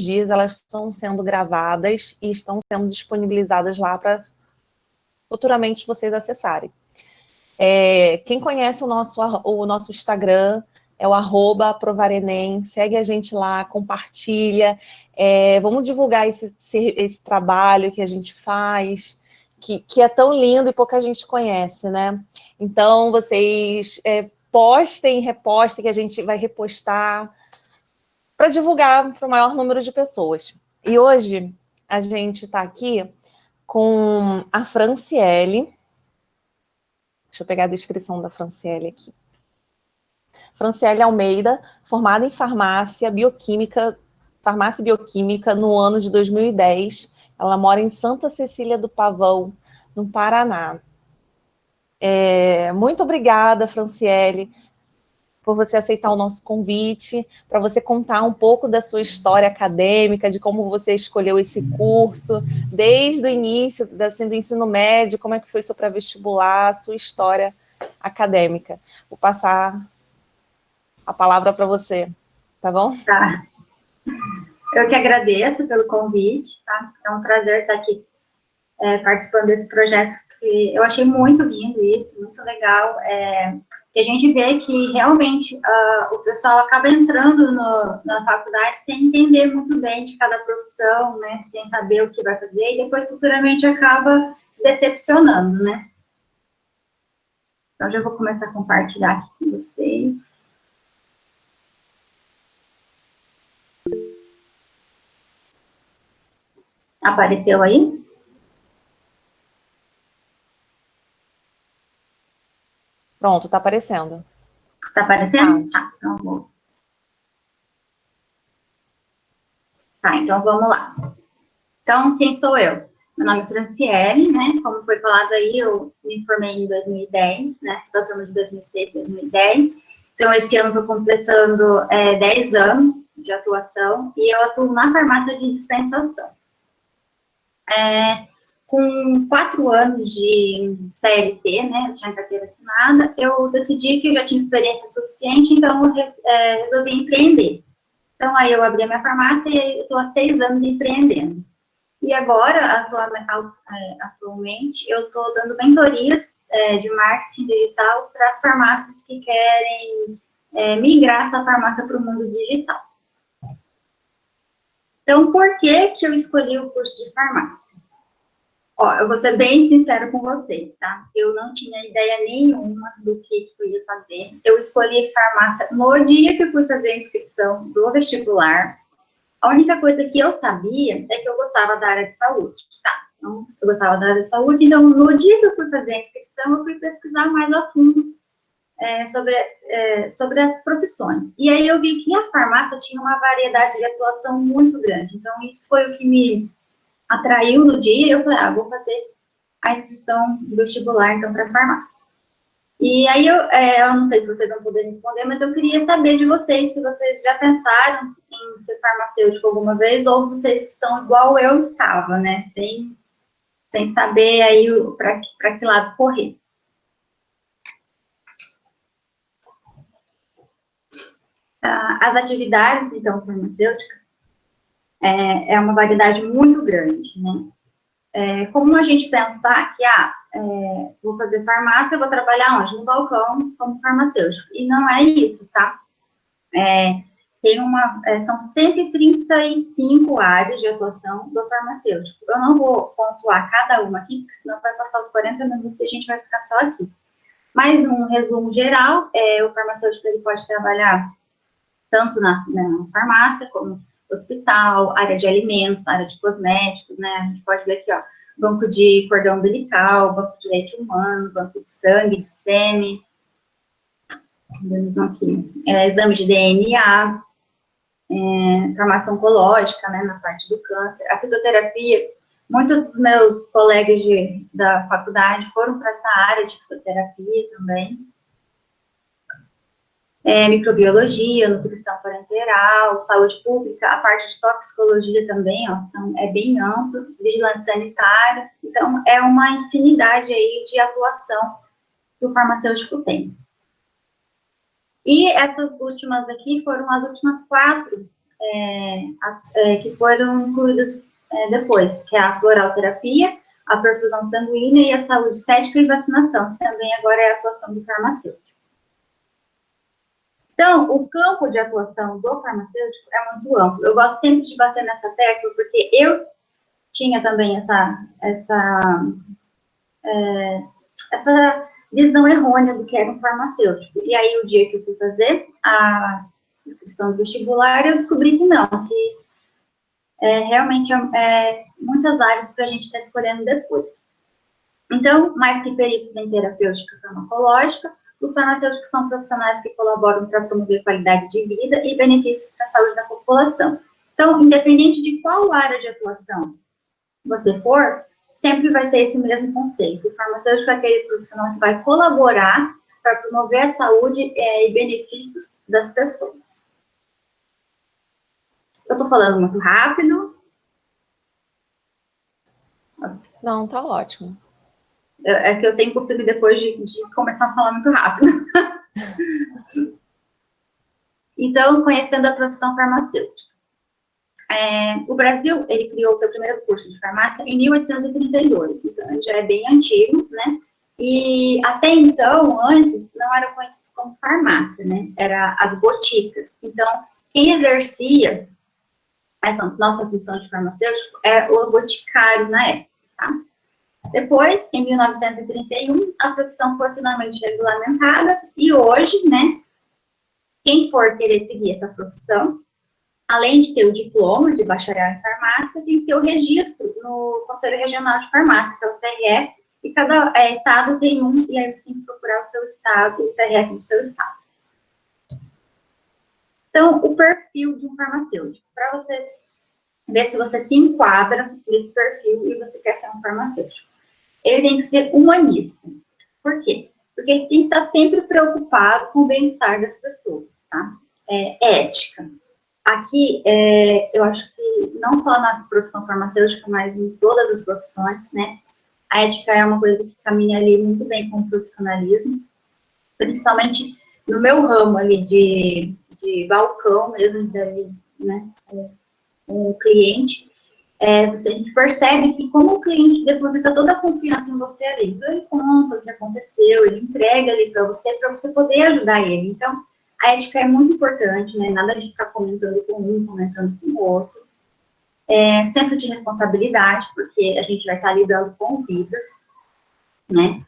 dias elas estão sendo gravadas e estão sendo disponibilizadas lá para futuramente vocês acessarem. Quem conhece o nosso Instagram é o @aprovarenem, segue a gente lá, compartilha, vamos divulgar esse trabalho que a gente faz, que é tão lindo e pouca gente conhece, né? Então, vocês postem, repostem, que a gente vai repostar para divulgar para o maior número de pessoas. E hoje a gente está aqui com a Franciele. Deixa eu pegar a descrição da Franciele aqui. Franciele Almeida, formada em farmácia bioquímica no ano de 2010. Ela mora em Santa Cecília do Pavão, no Paraná. Muito obrigada, Franciele, por você aceitar o nosso convite, para você contar um pouco da sua história acadêmica, de como você escolheu esse curso, desde o início do ensino médio, como é que foi seu pré-vestibular, sua história acadêmica. Vou passar a palavra para você, tá bom? Tá. Eu que agradeço pelo convite, tá? É um prazer estar aqui participando desse projeto, que eu achei muito lindo isso, muito legal, que a gente vê que realmente o pessoal acaba entrando na faculdade sem entender muito bem de cada profissão, né, sem saber o que vai fazer, e depois futuramente acaba se decepcionando, né. Então, já vou começar a compartilhar aqui com vocês. Apareceu aí? Pronto, tá aparecendo. Tá aparecendo? Tá, então vou. Tá, então vamos lá. Então, quem sou eu? Meu nome é Franciele, né? Como foi falado aí, eu me formei em 2010, né? Da turma de 2006, 2010. Então, esse ano estou completando 10 anos de atuação e eu atuo na farmácia de dispensação. Com 4 anos de CLT, né? Eu tinha carteira assinada, eu decidi que eu já tinha experiência suficiente, então eu resolvi empreender. Então, aí eu abri a minha farmácia e eu estou há 6 anos empreendendo. E agora, atualmente, eu estou dando mentorias de marketing digital para as farmácias que querem migrar essa farmácia para o mundo digital. Então, por que eu escolhi o curso de farmácia? Ó, eu vou ser bem sincera com vocês, tá? Eu não tinha ideia nenhuma do que eu ia fazer. Eu escolhi farmácia no dia que eu fui fazer a inscrição do vestibular. A única coisa que eu sabia é que eu gostava da área de saúde, tá? Então, eu gostava da área de saúde, então, no dia que eu fui fazer a inscrição, eu fui pesquisar mais a fundo sobre as profissões. E aí eu vi que a farmácia tinha uma variedade de atuação muito grande. Então, isso foi o que me atraiu no dia, e eu falei, vou fazer a inscrição do vestibular, então, para farmácia. E aí, eu não sei se vocês vão poder responder, mas eu queria saber de vocês, se vocês já pensaram em ser farmacêutico alguma vez, ou vocês estão igual eu estava, né, sem saber aí para que lado correr. As atividades, então, farmacêuticas, é uma variedade muito grande, né. Como a gente pensar que, vou fazer farmácia, vou trabalhar onde? No balcão, como farmacêutico. E não é isso, tá? São 135 áreas de atuação do farmacêutico. Eu não vou pontuar cada uma aqui, porque senão vai passar os 40 minutos e a gente vai ficar só aqui. Mas, num resumo geral, o farmacêutico ele pode trabalhar tanto na farmácia, como hospital, área de alimentos, área de cosméticos, né? A gente pode ver aqui, ó, banco de cordão umbilical, banco de leite humano, banco de sangue, de sêmen, aqui, exame de DNA, farmácia oncológica, né, na parte do câncer, a fitoterapia. Muitos dos meus colegas da faculdade foram para essa área de fitoterapia também. Microbiologia, nutrição parenteral, saúde pública, a parte de toxicologia também, ó, é bem ampla, vigilância sanitária. Então, é uma infinidade aí de atuação que o farmacêutico tem. E essas últimas aqui foram as últimas 4 que foram incluídas depois, que é a floralterapia, a perfusão sanguínea e a saúde estética e vacinação, que também agora é a atuação do farmacêutico. Então, o campo de atuação do farmacêutico é muito amplo. Eu gosto sempre de bater nessa tecla, porque eu tinha também essa visão errônea do que era um farmacêutico. E aí, o dia que eu fui fazer a inscrição do vestibular, eu descobri que não, que realmente muitas áreas para a gente estar escolhendo depois. Então, mais que peritos em terapêutica farmacológica, os farmacêuticos são profissionais que colaboram para promover qualidade de vida e benefícios para a saúde da população. Então, independente de qual área de atuação você for, sempre vai ser esse mesmo conceito. O farmacêutico é aquele profissional que vai colaborar para promover a saúde e benefícios das pessoas. Eu estou falando muito rápido? Não, tá ótimo. É que eu tenho costume depois de começar a falar muito rápido. Então, conhecendo a profissão farmacêutica. O Brasil, ele criou seu primeiro curso de farmácia em 1832, então ele já é bem antigo, né? E até então, antes, não eram conhecidos como farmácia, né? Era as boticas. Então, quem exercia essa nossa função de farmacêutico é o boticário na época, tá? Depois, em 1931, a profissão foi finalmente regulamentada e hoje, né, quem for querer seguir essa profissão, além de ter o diploma de bacharel em farmácia, tem que ter o registro no Conselho Regional de Farmácia, que é o CRF, e cada estado tem um, e aí você tem que procurar o seu estado, o CRF do seu estado. Então, o perfil de um farmacêutico, para você ver se você se enquadra nesse perfil e você quer ser um farmacêutico. Ele tem que ser humanista. Por quê? Porque ele tem que estar sempre preocupado com o bem-estar das pessoas, tá? Ética. Aqui, eu acho que não só na profissão farmacêutica, mas em todas as profissões, né? A ética é uma coisa que caminha ali muito bem com o profissionalismo, principalmente no meu ramo ali de balcão mesmo, dali, né? Um cliente. A gente percebe que como o cliente deposita toda a confiança em você ali, então ele conta o que aconteceu, ele entrega ali para você poder ajudar ele. Então, a ética é muito importante, né? Nada de ficar comentando com um, comentando com o outro. Senso de responsabilidade, porque a gente vai estar lidando com vidas, né?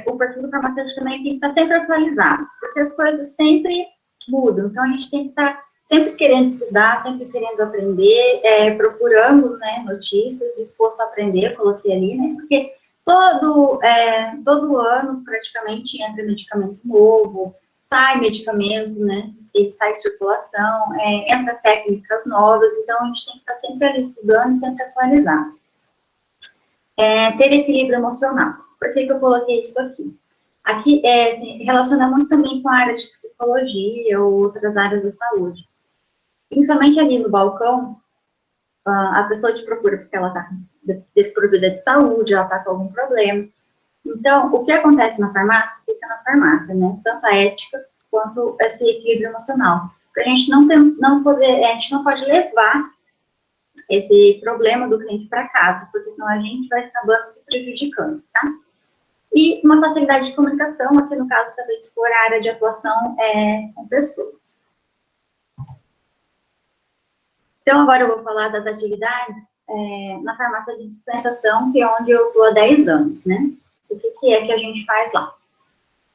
O perfil do farmacêutico também tem que estar sempre atualizado, porque as coisas sempre mudam. Então, a gente tem que estar sempre querendo estudar, sempre querendo aprender, procurando, né, notícias, disposto a aprender, coloquei ali, né, porque todo ano, praticamente, entra medicamento novo, sai medicamento, né, ele sai circulação, entra técnicas novas, então a gente tem que estar sempre ali estudando, sempre atualizado. Ter equilíbrio emocional. Por que eu coloquei isso aqui? Aqui se relaciona muito também com a área de psicologia ou outras áreas da saúde. Principalmente ali no balcão, a pessoa te procura porque ela está desprovida de saúde, ela está com algum problema. Então, o que acontece na farmácia, fica na farmácia, né? Tanto a ética quanto esse equilíbrio emocional. Para a gente a gente não pode levar esse problema do cliente para casa, porque senão a gente vai acabando se prejudicando, tá? E uma facilidade de comunicação, aqui no caso, também se for a área de atuação com pessoas. Então, agora eu vou falar das atividades na farmácia de dispensação, que é onde eu estou há 10 anos, né? O que é que a gente faz lá?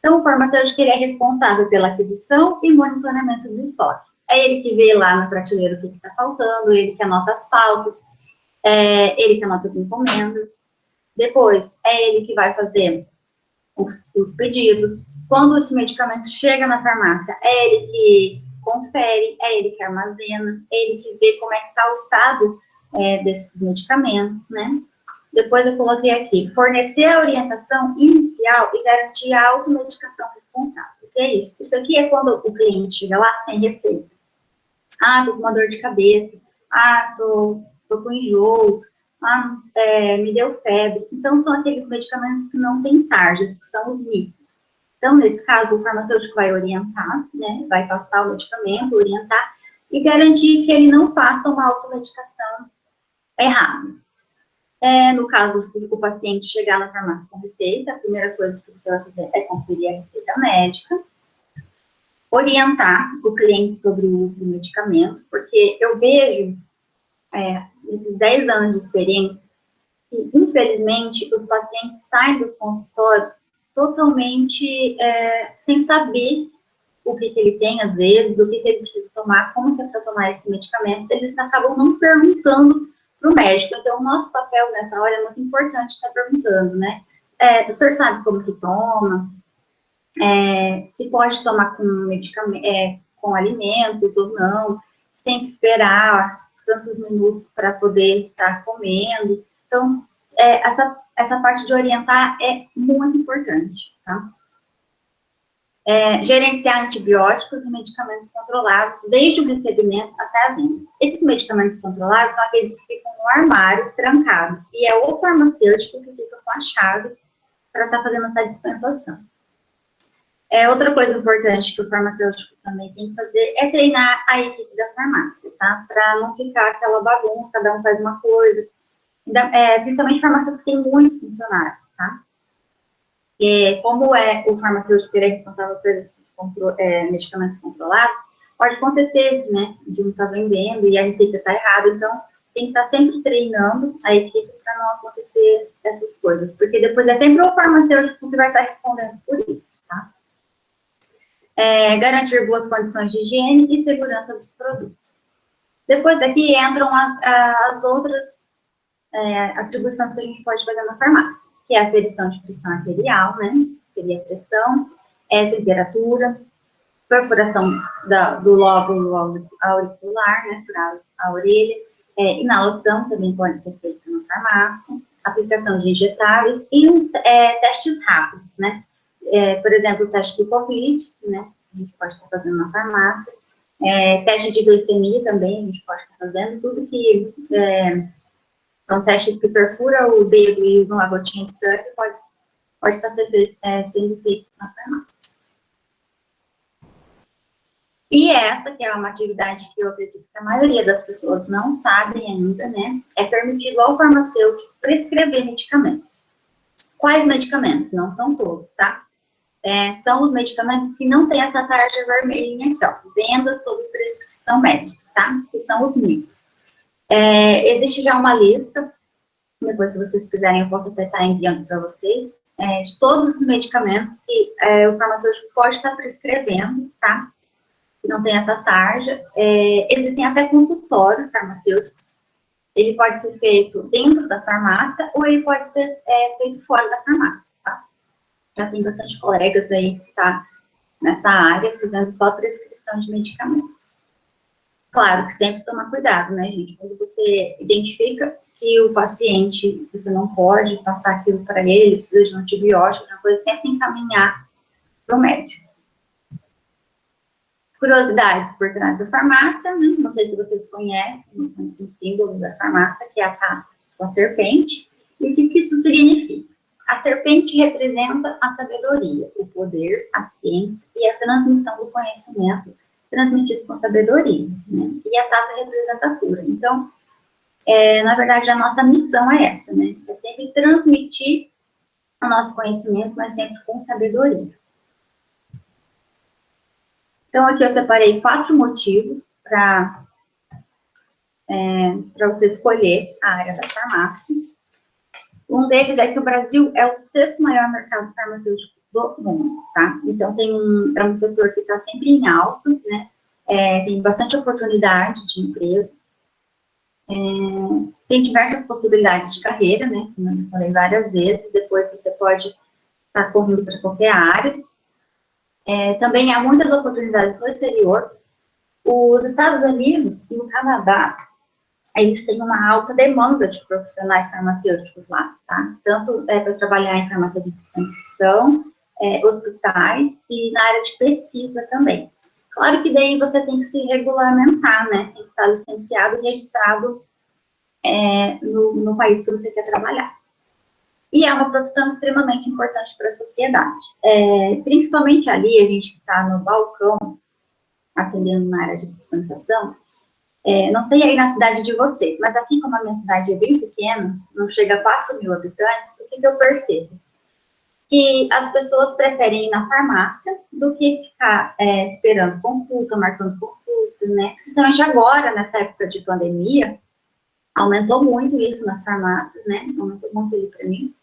Então, o farmacêutico ele é responsável pela aquisição e monitoramento do estoque. É ele que vê lá na prateleira o que está faltando, ele que anota as faltas, ele que anota as encomendas. Depois, é ele que vai fazer os pedidos. Quando esse medicamento chega na farmácia, é ele que confere, é ele que armazena, é ele que vê como é que está o estado desses medicamentos, né? Depois eu coloquei aqui, fornecer a orientação inicial e garantir a automedicação responsável. O que é isso? Isso aqui é quando o cliente chega lá sem receita. Tô com uma dor de cabeça. Tô com enjoo. Me deu febre. Então, são aqueles medicamentos que não têm tarjas, que são os MIPs. Então, nesse caso, o farmacêutico vai orientar, né? Vai passar o medicamento, orientar, e garantir que ele não faça uma automedicação errada. No caso, se o paciente chegar na farmácia com receita, a primeira coisa que você vai fazer é conferir a receita médica, orientar o cliente sobre o uso do medicamento, porque eu vejo, nesses 10 anos de experiência, que, infelizmente, os pacientes saem dos consultórios totalmente sem saber o que ele tem, às vezes, o que ele precisa tomar, como que é para tomar esse medicamento, eles acabam não perguntando para o médico. Então, o nosso papel nessa hora é muito importante estar perguntando, né? O senhor sabe como que toma? Se pode tomar com medicamento, com alimentos ou não? Se tem que esperar tantos minutos para poder estar comendo? Então, essa parte de orientar é muito importante, tá? Gerenciar antibióticos e medicamentos controlados, desde o recebimento até a venda. Esses medicamentos controlados são aqueles que ficam no armário, trancados, e é o farmacêutico que fica com a chave para estar fazendo essa dispensação. Outra coisa importante que o farmacêutico também tem que fazer é treinar a equipe da farmácia, tá? Para não ficar aquela bagunça, cada um faz uma coisa. Principalmente farmácia que tem muitos funcionários, tá? Como o farmacêutico é responsável por esses medicamentos controlados, pode acontecer, né, de um estar vendendo e a receita está errada, então tem que estar sempre treinando a equipe para não acontecer essas coisas, porque depois é sempre o farmacêutico que vai estar respondendo por isso, tá? Garantir boas condições de higiene e segurança dos produtos. Depois aqui entram as outras atribuições que a gente pode fazer na farmácia, que é a aferição de pressão arterial, né? Seria a pressão, temperatura, perfuração do lóbulo auricular, né? Furar a orelha, inalação também pode ser feita na farmácia, aplicação de injetáveis e testes rápidos, né? Por exemplo, o teste do Covid, né? A gente pode estar fazendo na farmácia, teste de glicemia também, a gente pode estar fazendo, tudo que são testes que perfuram o dedo e usam a gotinha de sangue, pode estar sendo feito na farmácia. E essa, que é uma atividade que eu acredito que a maioria das pessoas não sabem ainda, né? É permitido ao farmacêutico prescrever medicamentos. Quais medicamentos? Não são todos, tá? São os medicamentos que não têm essa tarja vermelhinha aqui, ó. Venda sob prescrição médica, tá? Que são os MIPs. Existe já uma lista, depois se vocês quiserem eu posso até estar enviando para vocês, de todos os medicamentos que o farmacêutico pode estar prescrevendo, tá? Que não tem essa tarja. Existem até consultórios farmacêuticos. Ele pode ser feito dentro da farmácia ou ele pode ser feito fora da farmácia, tá? Já tem bastante colegas aí que tá nessa área fazendo só prescrição de medicamentos. Claro que sempre tomar cuidado, né, gente? Quando você identifica que o paciente, você não pode passar aquilo para ele precisa de um antibiótico, uma coisa, sempre encaminhar para o médico. Curiosidades por trás da farmácia, né? Não sei se vocês conhecem um símbolo da farmácia, que é a taça com a serpente. E o que isso significa? A serpente representa a sabedoria, o poder, a ciência e a transmissão do conhecimento transmitido com sabedoria, né? E a taça representa a cura. Então, na verdade, a nossa missão é essa, né? É sempre transmitir o nosso conhecimento, mas sempre com sabedoria. Então, aqui eu separei 4 motivos para você escolher a área da farmácia. Um deles é que o Brasil é o 6º maior mercado farmacêutico do mundo, tá? Então, é um setor que está sempre em alta, né? Tem bastante oportunidade de emprego. Tem diversas possibilidades de carreira, né? Como eu falei várias vezes, depois você pode estar correndo para qualquer área. Também há muitas oportunidades no exterior. Os Estados Unidos e o Canadá, eles têm uma alta demanda de profissionais farmacêuticos lá, tá? Tanto para trabalhar em farmácia de dispensação, hospitais e na área de pesquisa também. Claro que daí você tem que se regulamentar, né? Tem que estar licenciado e registrado no país que você quer trabalhar. E é uma profissão extremamente importante para a sociedade. Principalmente ali, a gente está no balcão, atendendo na área de dispensação, Não sei aí na cidade de vocês, mas aqui, como a minha cidade é bem pequena, não chega a 4 mil habitantes, o que eu percebo? Que as pessoas preferem ir na farmácia do que ficar esperando consulta, marcando consulta, né? Principalmente agora, nessa época de pandemia, aumentou muito isso nas farmácias, né? Aumentou muito ali para mim.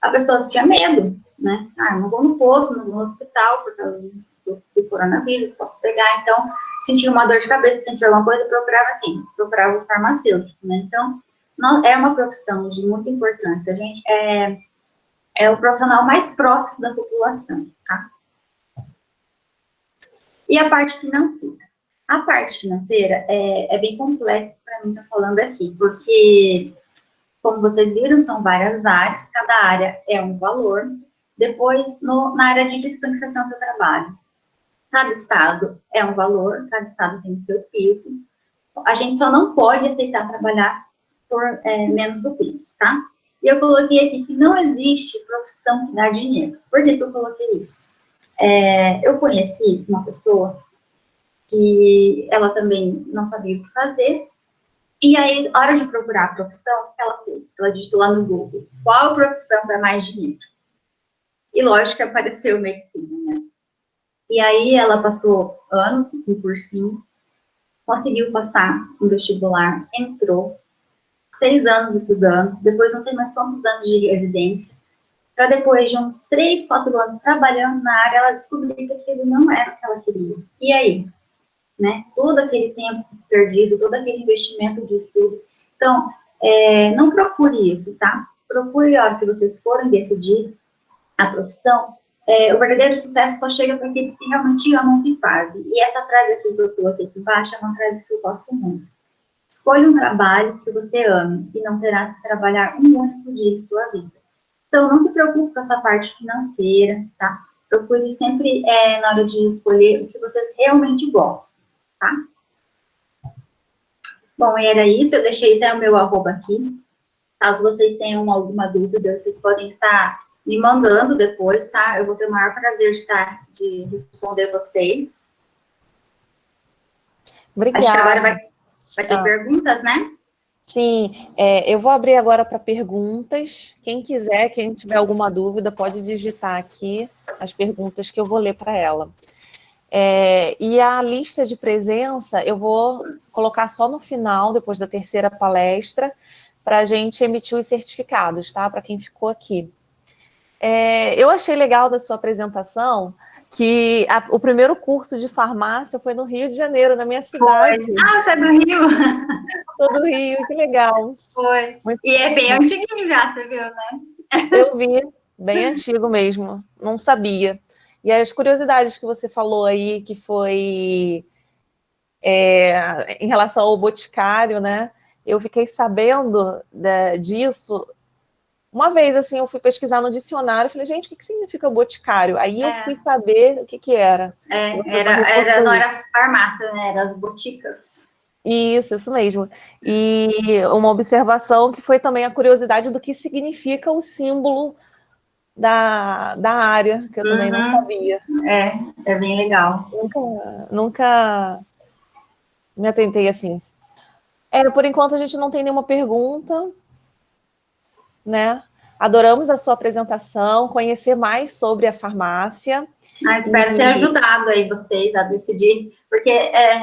A pessoa tinha medo, né? Eu não vou no posto, não vou no hospital por causa do coronavírus, posso pegar. Então, sentia uma dor de cabeça, sentia alguma coisa, procurava quem? Procurava o farmacêutico, né? Então, é uma profissão de muita importância. A gente é o profissional mais próximo da população, tá? E a parte financeira? A parte financeira é bem complexa para mim estar falando aqui, porque, como vocês viram, são várias áreas, cada área é um valor. Depois, na área de dispensação do trabalho, cada estado é um valor, cada estado tem o seu piso. A gente só não pode aceitar trabalhar por menos do piso, tá? E eu coloquei aqui que não existe profissão que dá dinheiro. Por que eu coloquei isso? Eu conheci uma pessoa que ela também não sabia o que fazer, e aí, na hora de procurar a profissão, o que ela fez? Ela digitou lá no Google, qual profissão dá mais dinheiro? E lógico que apareceu medicina, né? E aí ela passou anos em cursinho, conseguiu passar no vestibular, entrou, 6 anos estudando, depois não sei mais quantos anos de residência, para depois de uns 3, 4 anos trabalhando na área, ela descobriu que aquilo não era o que ela queria. E aí? Né? Todo aquele tempo perdido, todo aquele investimento de estudo. Então, não procure isso, tá? Procure a hora que vocês forem decidir a profissão, o verdadeiro sucesso só chega para aqueles que realmente amam o que fazem. E essa frase aqui que eu coloquei aqui embaixo é uma frase que eu gosto muito. Escolha um trabalho que você ame e não terá que trabalhar um único dia de sua vida. Então, não se preocupe com essa parte financeira, tá? Procure sempre, na hora de escolher, o que vocês realmente gostam, tá? Bom, era isso. Eu deixei até o meu arroba aqui. Caso vocês tenham alguma dúvida, vocês podem estar me mandando depois, tá? Eu vou ter o maior prazer de responder vocês. Obrigada. Acho que agora vai ter perguntas, né? Sim, eu vou abrir agora para perguntas. Quem quiser, quem tiver alguma dúvida, pode digitar aqui as perguntas que eu vou ler para ela. E a lista de presença eu vou colocar só no final, depois da terceira palestra, para a gente emitir os certificados, tá? Para quem ficou aqui. Eu achei legal da sua apresentação que o primeiro curso de farmácia foi no Rio de Janeiro, na minha cidade. Foi. Ah, você é do Rio? Sou do Rio, que legal. Foi. Muito e é bem antiguinho já, você viu, né? Eu vi, bem antigo mesmo, não sabia. E as curiosidades que você falou aí, que foi em relação ao Boticário, né? Eu fiquei sabendo disso. Uma vez, assim, eu fui pesquisar no dicionário, e falei, gente, o que significa Boticário? Aí eu fui saber o que era. Não era farmácia, né? Era as boticas. Isso mesmo. E uma observação que foi também a curiosidade do que significa o símbolo da área, que eu também não sabia. É bem legal. Nunca me atentei assim. Por enquanto a gente não tem nenhuma pergunta, né? Adoramos a sua apresentação, conhecer mais sobre a farmácia. Espero ter ajudado aí vocês a decidir, porque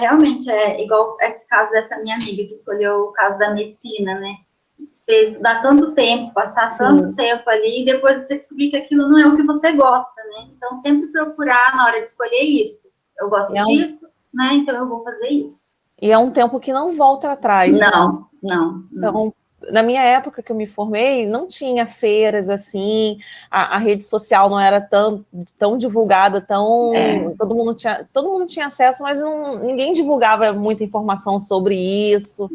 realmente é igual esse caso dessa minha amiga que escolheu o caso da medicina, né? Você estudar tanto tempo, passar tanto tempo ali, e depois você descobrir que aquilo não é o que você gosta, né? Então, sempre procurar na hora de escolher isso. Eu gosto disso, né? Então, eu vou fazer isso. E é um tempo que não volta atrás. Não. Então, na minha época que eu me formei, não tinha feiras assim, a rede social não era tão divulgada, todo mundo tinha acesso, mas ninguém divulgava muita informação sobre isso.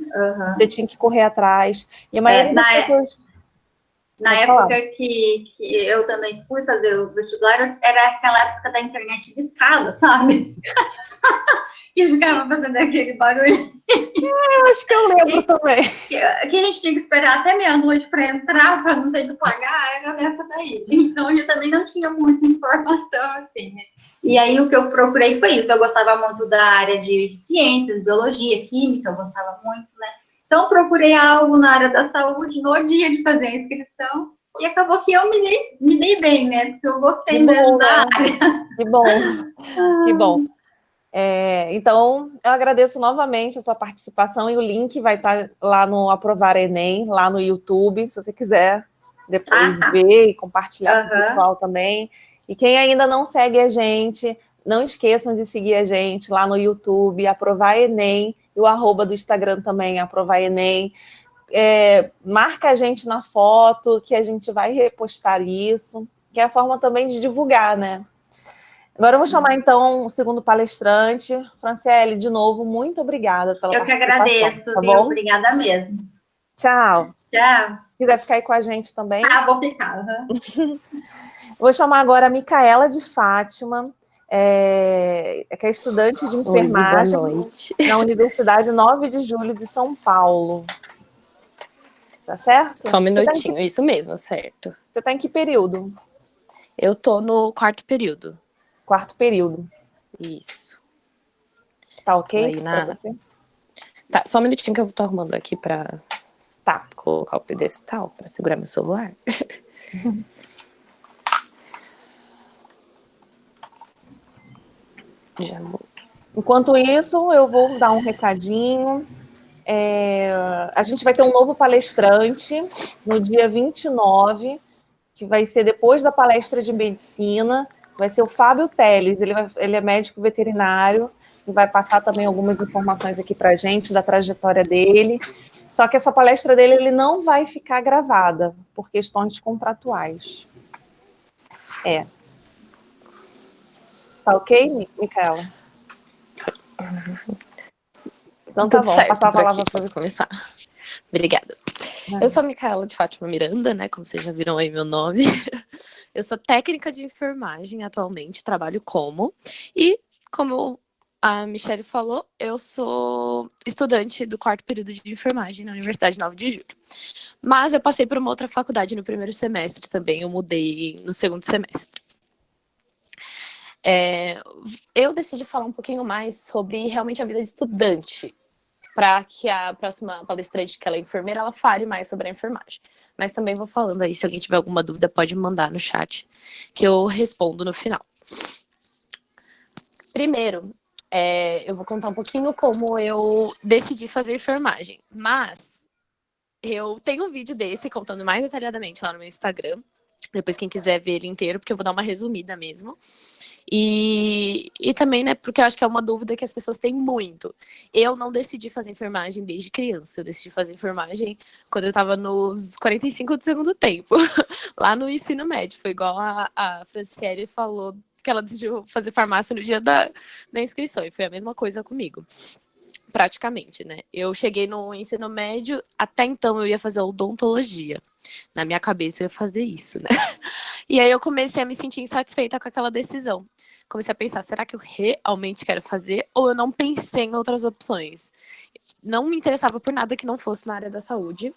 Você tinha que correr atrás. E a maioria das pessoas... Na época que eu também fui fazer o vestibular, era aquela época da internet de escada, sabe? Que ficava fazendo aquele barulho. Eu acho que eu lembro também. Que a gente tinha que esperar até meia-noite para entrar, para não ter que pagar, era dessa daí. Então, eu também não tinha muita informação, assim, né? E aí o que eu procurei foi isso. Eu gostava muito da área de ciências, biologia, química, eu gostava muito, né? Então procurei algo na área da saúde no dia de fazer a inscrição e acabou que eu me dei bem, né? Porque eu gostei Que mesmo bom, da né? área. Que bom, que bom. Então, eu agradeço novamente a sua participação e o link vai estar lá no Aprovar Enem, lá no YouTube, se você quiser depois Tá. ver e compartilhar com o Aham. pessoal também. E quem ainda não segue a gente, não esqueçam de seguir a gente lá no YouTube, Aprovar Enem, e o arroba do Instagram também, Aprovar Enem. Marca a gente na foto, que a gente vai repostar isso, que é a forma também de divulgar, né? Agora eu vou chamar, então, o segundo palestrante. Franciele, de novo, muito obrigada pela Eu que participação, agradeço, tá viu? bom? Obrigada mesmo. Tchau. Tchau. Se quiser ficar aí com a gente também. Ah, vou ficar. Uhum. Vou chamar agora a Micaela de Fátima, que é estudante de Oi, boa enfermagem noite. na Universidade 9 de Julho de São Paulo. Tá certo? Só um minutinho, isso mesmo, certo. Você tá em que período? Eu tô no 4º período. 4º período. Isso. Tá ok Aí pra você? Tá, só um minutinho que eu tô arrumando aqui pra colocar o pedestal, pra segurar meu celular. Já vou. Enquanto isso, eu vou dar um recadinho. A gente vai ter um novo palestrante no dia 29, que vai ser depois da palestra de medicina, vai ser o Fábio Teles, ele é médico veterinário, e vai passar também algumas informações aqui para a gente da trajetória dele, só que essa palestra dele ele não vai ficar gravada, por questões contratuais. Tá ok, Micaela? Então tá Tudo bom, certo, passar a por palavra aqui, para posso você. começar. Obrigada. Eu sou a Micaela de Fátima Miranda, né? Como vocês já viram aí meu nome. Eu sou técnica de enfermagem atualmente, trabalho como. E, como a Michelle falou, eu sou estudante do 4º período de enfermagem na Universidade 9 de Julho. Mas eu passei por uma outra faculdade no primeiro semestre também, eu mudei no segundo semestre. Eu decidi falar um pouquinho mais sobre realmente a vida de estudante, para que a próxima palestrante, que ela é enfermeira, ela fale mais sobre a enfermagem. Mas também vou falando aí, se alguém tiver alguma dúvida, pode mandar no chat, que eu respondo no final. Primeiro, eu vou contar um pouquinho como eu decidi fazer enfermagem. Mas eu tenho um vídeo desse contando mais detalhadamente lá no meu Instagram. Depois quem quiser ver ele inteiro, porque eu vou dar uma resumida mesmo. E também, né, porque eu acho que é uma dúvida que as pessoas têm muito. Eu não decidi fazer enfermagem desde criança. Eu decidi fazer enfermagem quando eu tava nos 45 do segundo tempo, lá no ensino médio. Foi igual a Franciele falou, que ela decidiu fazer farmácia no dia da inscrição. E foi a mesma coisa comigo. Praticamente, né? Eu cheguei no ensino médio, até então eu ia fazer odontologia. Na minha cabeça eu ia fazer isso, né? E aí eu comecei a me sentir insatisfeita com aquela decisão. Comecei a pensar, será que eu realmente quero fazer? Ou eu não pensei em outras opções? Não me interessava por nada que não fosse na área da saúde.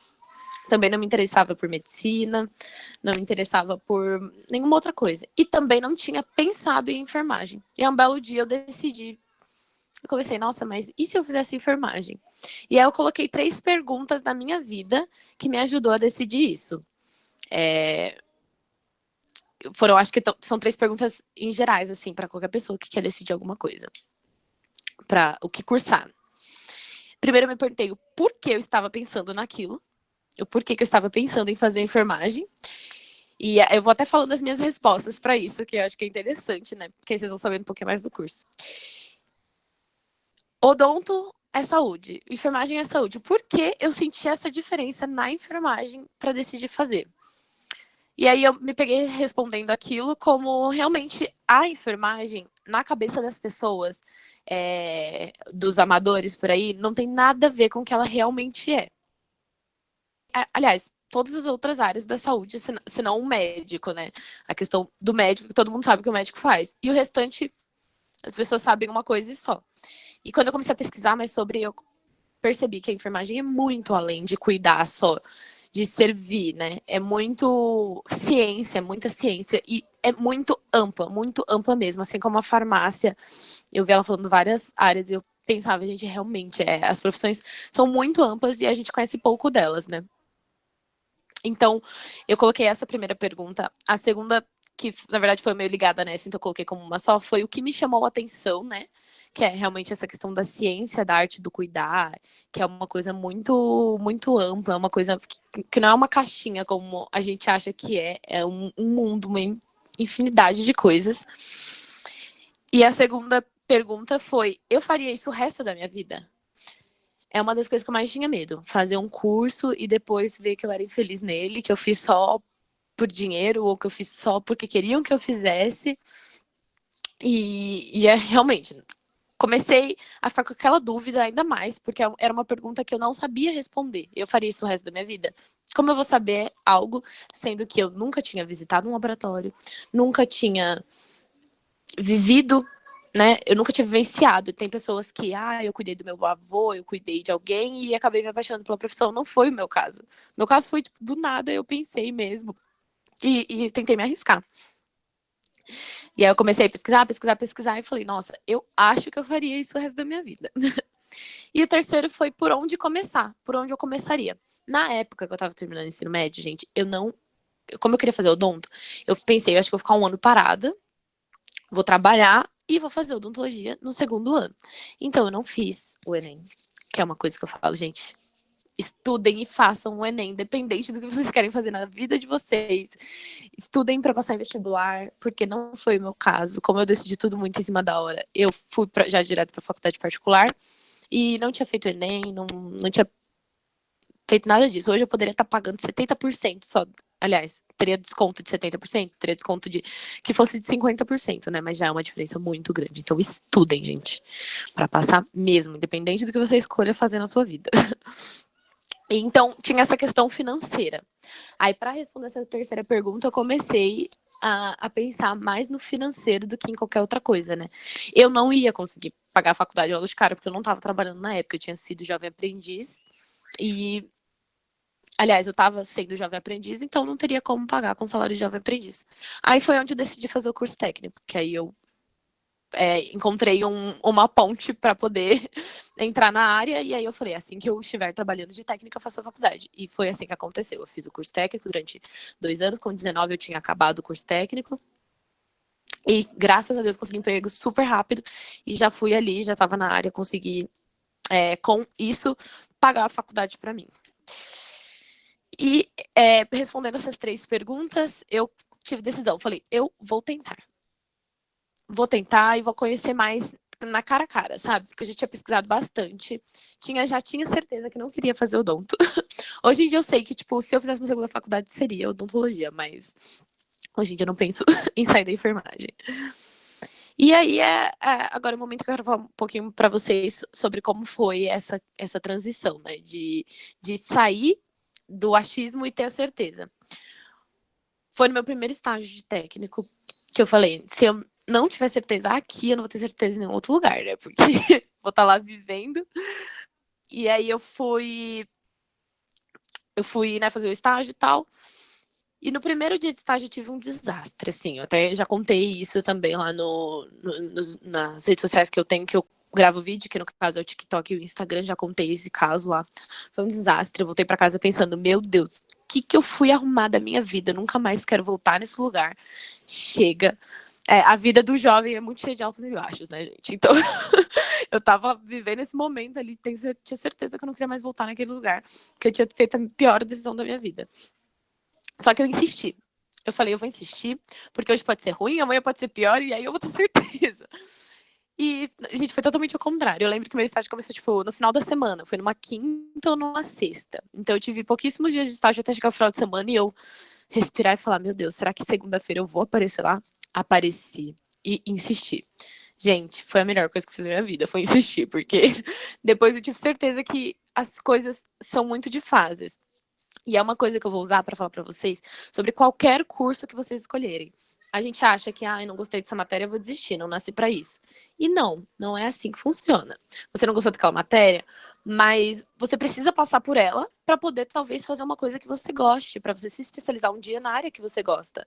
Também não me interessava por medicina, não me interessava por nenhuma outra coisa. E também não tinha pensado em enfermagem. E um belo dia eu decidi. Eu comecei, nossa, mas e se eu fizesse enfermagem? E aí eu coloquei 3 perguntas na minha vida que me ajudou a decidir isso. Acho que são 3 perguntas em gerais, assim, para qualquer pessoa que quer decidir alguma coisa. Para o que cursar. Primeiro eu me perguntei o porquê eu estava pensando naquilo. O porquê que eu estava pensando em fazer enfermagem. E eu vou até falando as minhas respostas para isso, que eu acho que é interessante, né? Porque aí vocês vão sabendo um pouquinho mais do curso. Odonto é saúde, enfermagem é saúde. Por que eu senti essa diferença na enfermagem para decidir fazer? E aí eu me peguei respondendo aquilo como realmente a enfermagem, na cabeça das pessoas, dos amadores por aí, não tem nada a ver com o que ela realmente é. Aliás, todas as outras áreas da saúde, senão o médico, né? A questão do médico, que todo mundo sabe o que o médico faz. E o restante, as pessoas sabem uma coisa e só. E quando eu comecei a pesquisar mais sobre, eu percebi que a enfermagem é muito além de cuidar só, de servir, né? É muito ciência, muita ciência. E é muito ampla mesmo. Assim como a farmácia, eu vi ela falando várias áreas e eu pensava, gente, realmente, as profissões são muito amplas e a gente conhece pouco delas, né? Então, eu coloquei essa primeira pergunta. A segunda, que na verdade foi meio ligada nessa, então eu coloquei como uma só, foi o que me chamou a atenção, né? Que é realmente essa questão da ciência, da arte do cuidar, que é uma coisa muito, muito ampla, uma coisa que não é uma caixinha como a gente acha que é um mundo, uma infinidade de coisas. E a segunda pergunta foi: eu faria isso o resto da minha vida? É uma das coisas que eu mais tinha medo. Fazer um curso e depois ver que eu era infeliz nele, que eu fiz só por dinheiro, ou que eu fiz só porque queriam que eu fizesse. E é realmente. Comecei a ficar com aquela dúvida ainda mais, porque era uma pergunta que eu não sabia responder. Eu faria isso o resto da minha vida? Como eu vou saber algo, sendo que eu nunca tinha visitado um laboratório, nunca tinha vivido, né? Eu nunca tinha vivenciado. Tem pessoas que, eu cuidei do meu avô, eu cuidei de alguém e acabei me apaixonando pela profissão. Não foi o meu caso. Meu caso foi, tipo, do nada, eu pensei mesmo. E tentei me arriscar. E aí eu comecei a pesquisar e falei, nossa, eu acho que eu faria isso o resto da minha vida. E o terceiro foi por onde começar, por onde eu começaria. Na época que eu tava terminando o ensino médio, gente, eu não... Como eu queria fazer odonto, eu pensei, eu acho que eu vou ficar um ano parada, vou trabalhar e vou fazer odontologia no segundo ano. Então, eu não fiz o Enem, que é uma coisa que eu falo, gente, estudem e façam o Enem, independente do que vocês querem fazer na vida de vocês. Estudem para passar em vestibular, porque não foi o meu caso. Como eu decidi tudo muito em cima da hora, eu fui já direto para faculdade particular e não tinha feito o Enem, não tinha feito nada disso. Hoje eu poderia estar pagando 70% só. Aliás, teria desconto de 70%, teria desconto de que fosse de 50%, né? Mas já é uma diferença muito grande. Então estudem, gente, para passar mesmo, independente do que você escolha fazer na sua vida. Então, tinha essa questão financeira. Aí, para responder essa terceira pergunta, eu comecei a pensar mais no financeiro do que em qualquer outra coisa, né? Eu não ia conseguir pagar a faculdade logo de cara, porque eu não estava trabalhando na época. Eu tinha sido jovem aprendiz e... Aliás, eu estava sendo jovem aprendiz, então não teria como pagar com salário de jovem aprendiz. Aí foi onde eu decidi fazer o curso técnico, que aí eu encontrei uma ponte para poder entrar na área, e aí eu falei, assim que eu estiver trabalhando de técnica, eu faço a faculdade. E foi assim que aconteceu. Eu fiz o curso técnico durante 2 anos, com 19 eu tinha acabado o curso técnico, e graças a Deus consegui emprego super rápido, e já fui ali, já estava na área, consegui, com isso, pagar a faculdade para mim. E respondendo essas 3 perguntas, eu tive decisão. Falei, eu vou tentar. Vou tentar e vou conhecer mais na cara a cara, sabe? Porque eu já tinha pesquisado bastante. Já tinha certeza que não queria fazer odonto. Hoje em dia eu sei que, tipo, se eu fizesse uma segunda faculdade seria odontologia, mas hoje em dia eu não penso em sair da enfermagem. E aí agora é o momento que eu quero falar um pouquinho para vocês sobre como foi essa transição, né? De sair do achismo e ter a certeza. Foi no meu primeiro estágio de técnico que eu falei, se eu não tiver certeza aqui, eu não vou ter certeza em nenhum outro lugar, né? Porque vou estar lá vivendo. E aí eu fui, né, fazer o estágio e tal. E no primeiro dia de estágio eu tive um desastre, assim. Eu até já contei isso também lá nas redes sociais que eu tenho, que eu gravo vídeo, que no caso é o TikTok e o Instagram, já contei esse caso lá. Foi um desastre. Eu voltei pra casa pensando, meu Deus, o que eu fui arrumar da minha vida? Eu nunca mais quero voltar nesse lugar. Chega. A vida do jovem é muito cheia de altos e baixos, né, gente? Então, eu tava vivendo esse momento ali, tinha certeza que eu não queria mais voltar naquele lugar, que eu tinha feito a pior decisão da minha vida. Só que eu insisti. Eu falei, eu vou insistir, porque hoje pode ser ruim, amanhã pode ser pior, e aí eu vou ter certeza. E, gente, foi totalmente ao contrário. Eu lembro que meu estágio começou, tipo, no final da semana. Foi numa quinta ou numa sexta. Então, eu tive pouquíssimos dias de estágio até chegar o final de semana e eu respirar e falar, meu Deus, será que segunda-feira eu vou aparecer lá? Apareci. E insisti. Gente, foi a melhor coisa que eu fiz na minha vida, foi insistir, porque depois eu tive certeza que as coisas são muito de fases. E é uma coisa que eu vou usar para falar para vocês sobre qualquer curso que vocês escolherem. A gente acha que, não gostei dessa matéria, eu vou desistir, não nasci para isso. E não é assim que funciona. Você não gostou daquela matéria? Mas você precisa passar por ela para poder talvez fazer uma coisa que você goste, para você se especializar um dia na área que você gosta.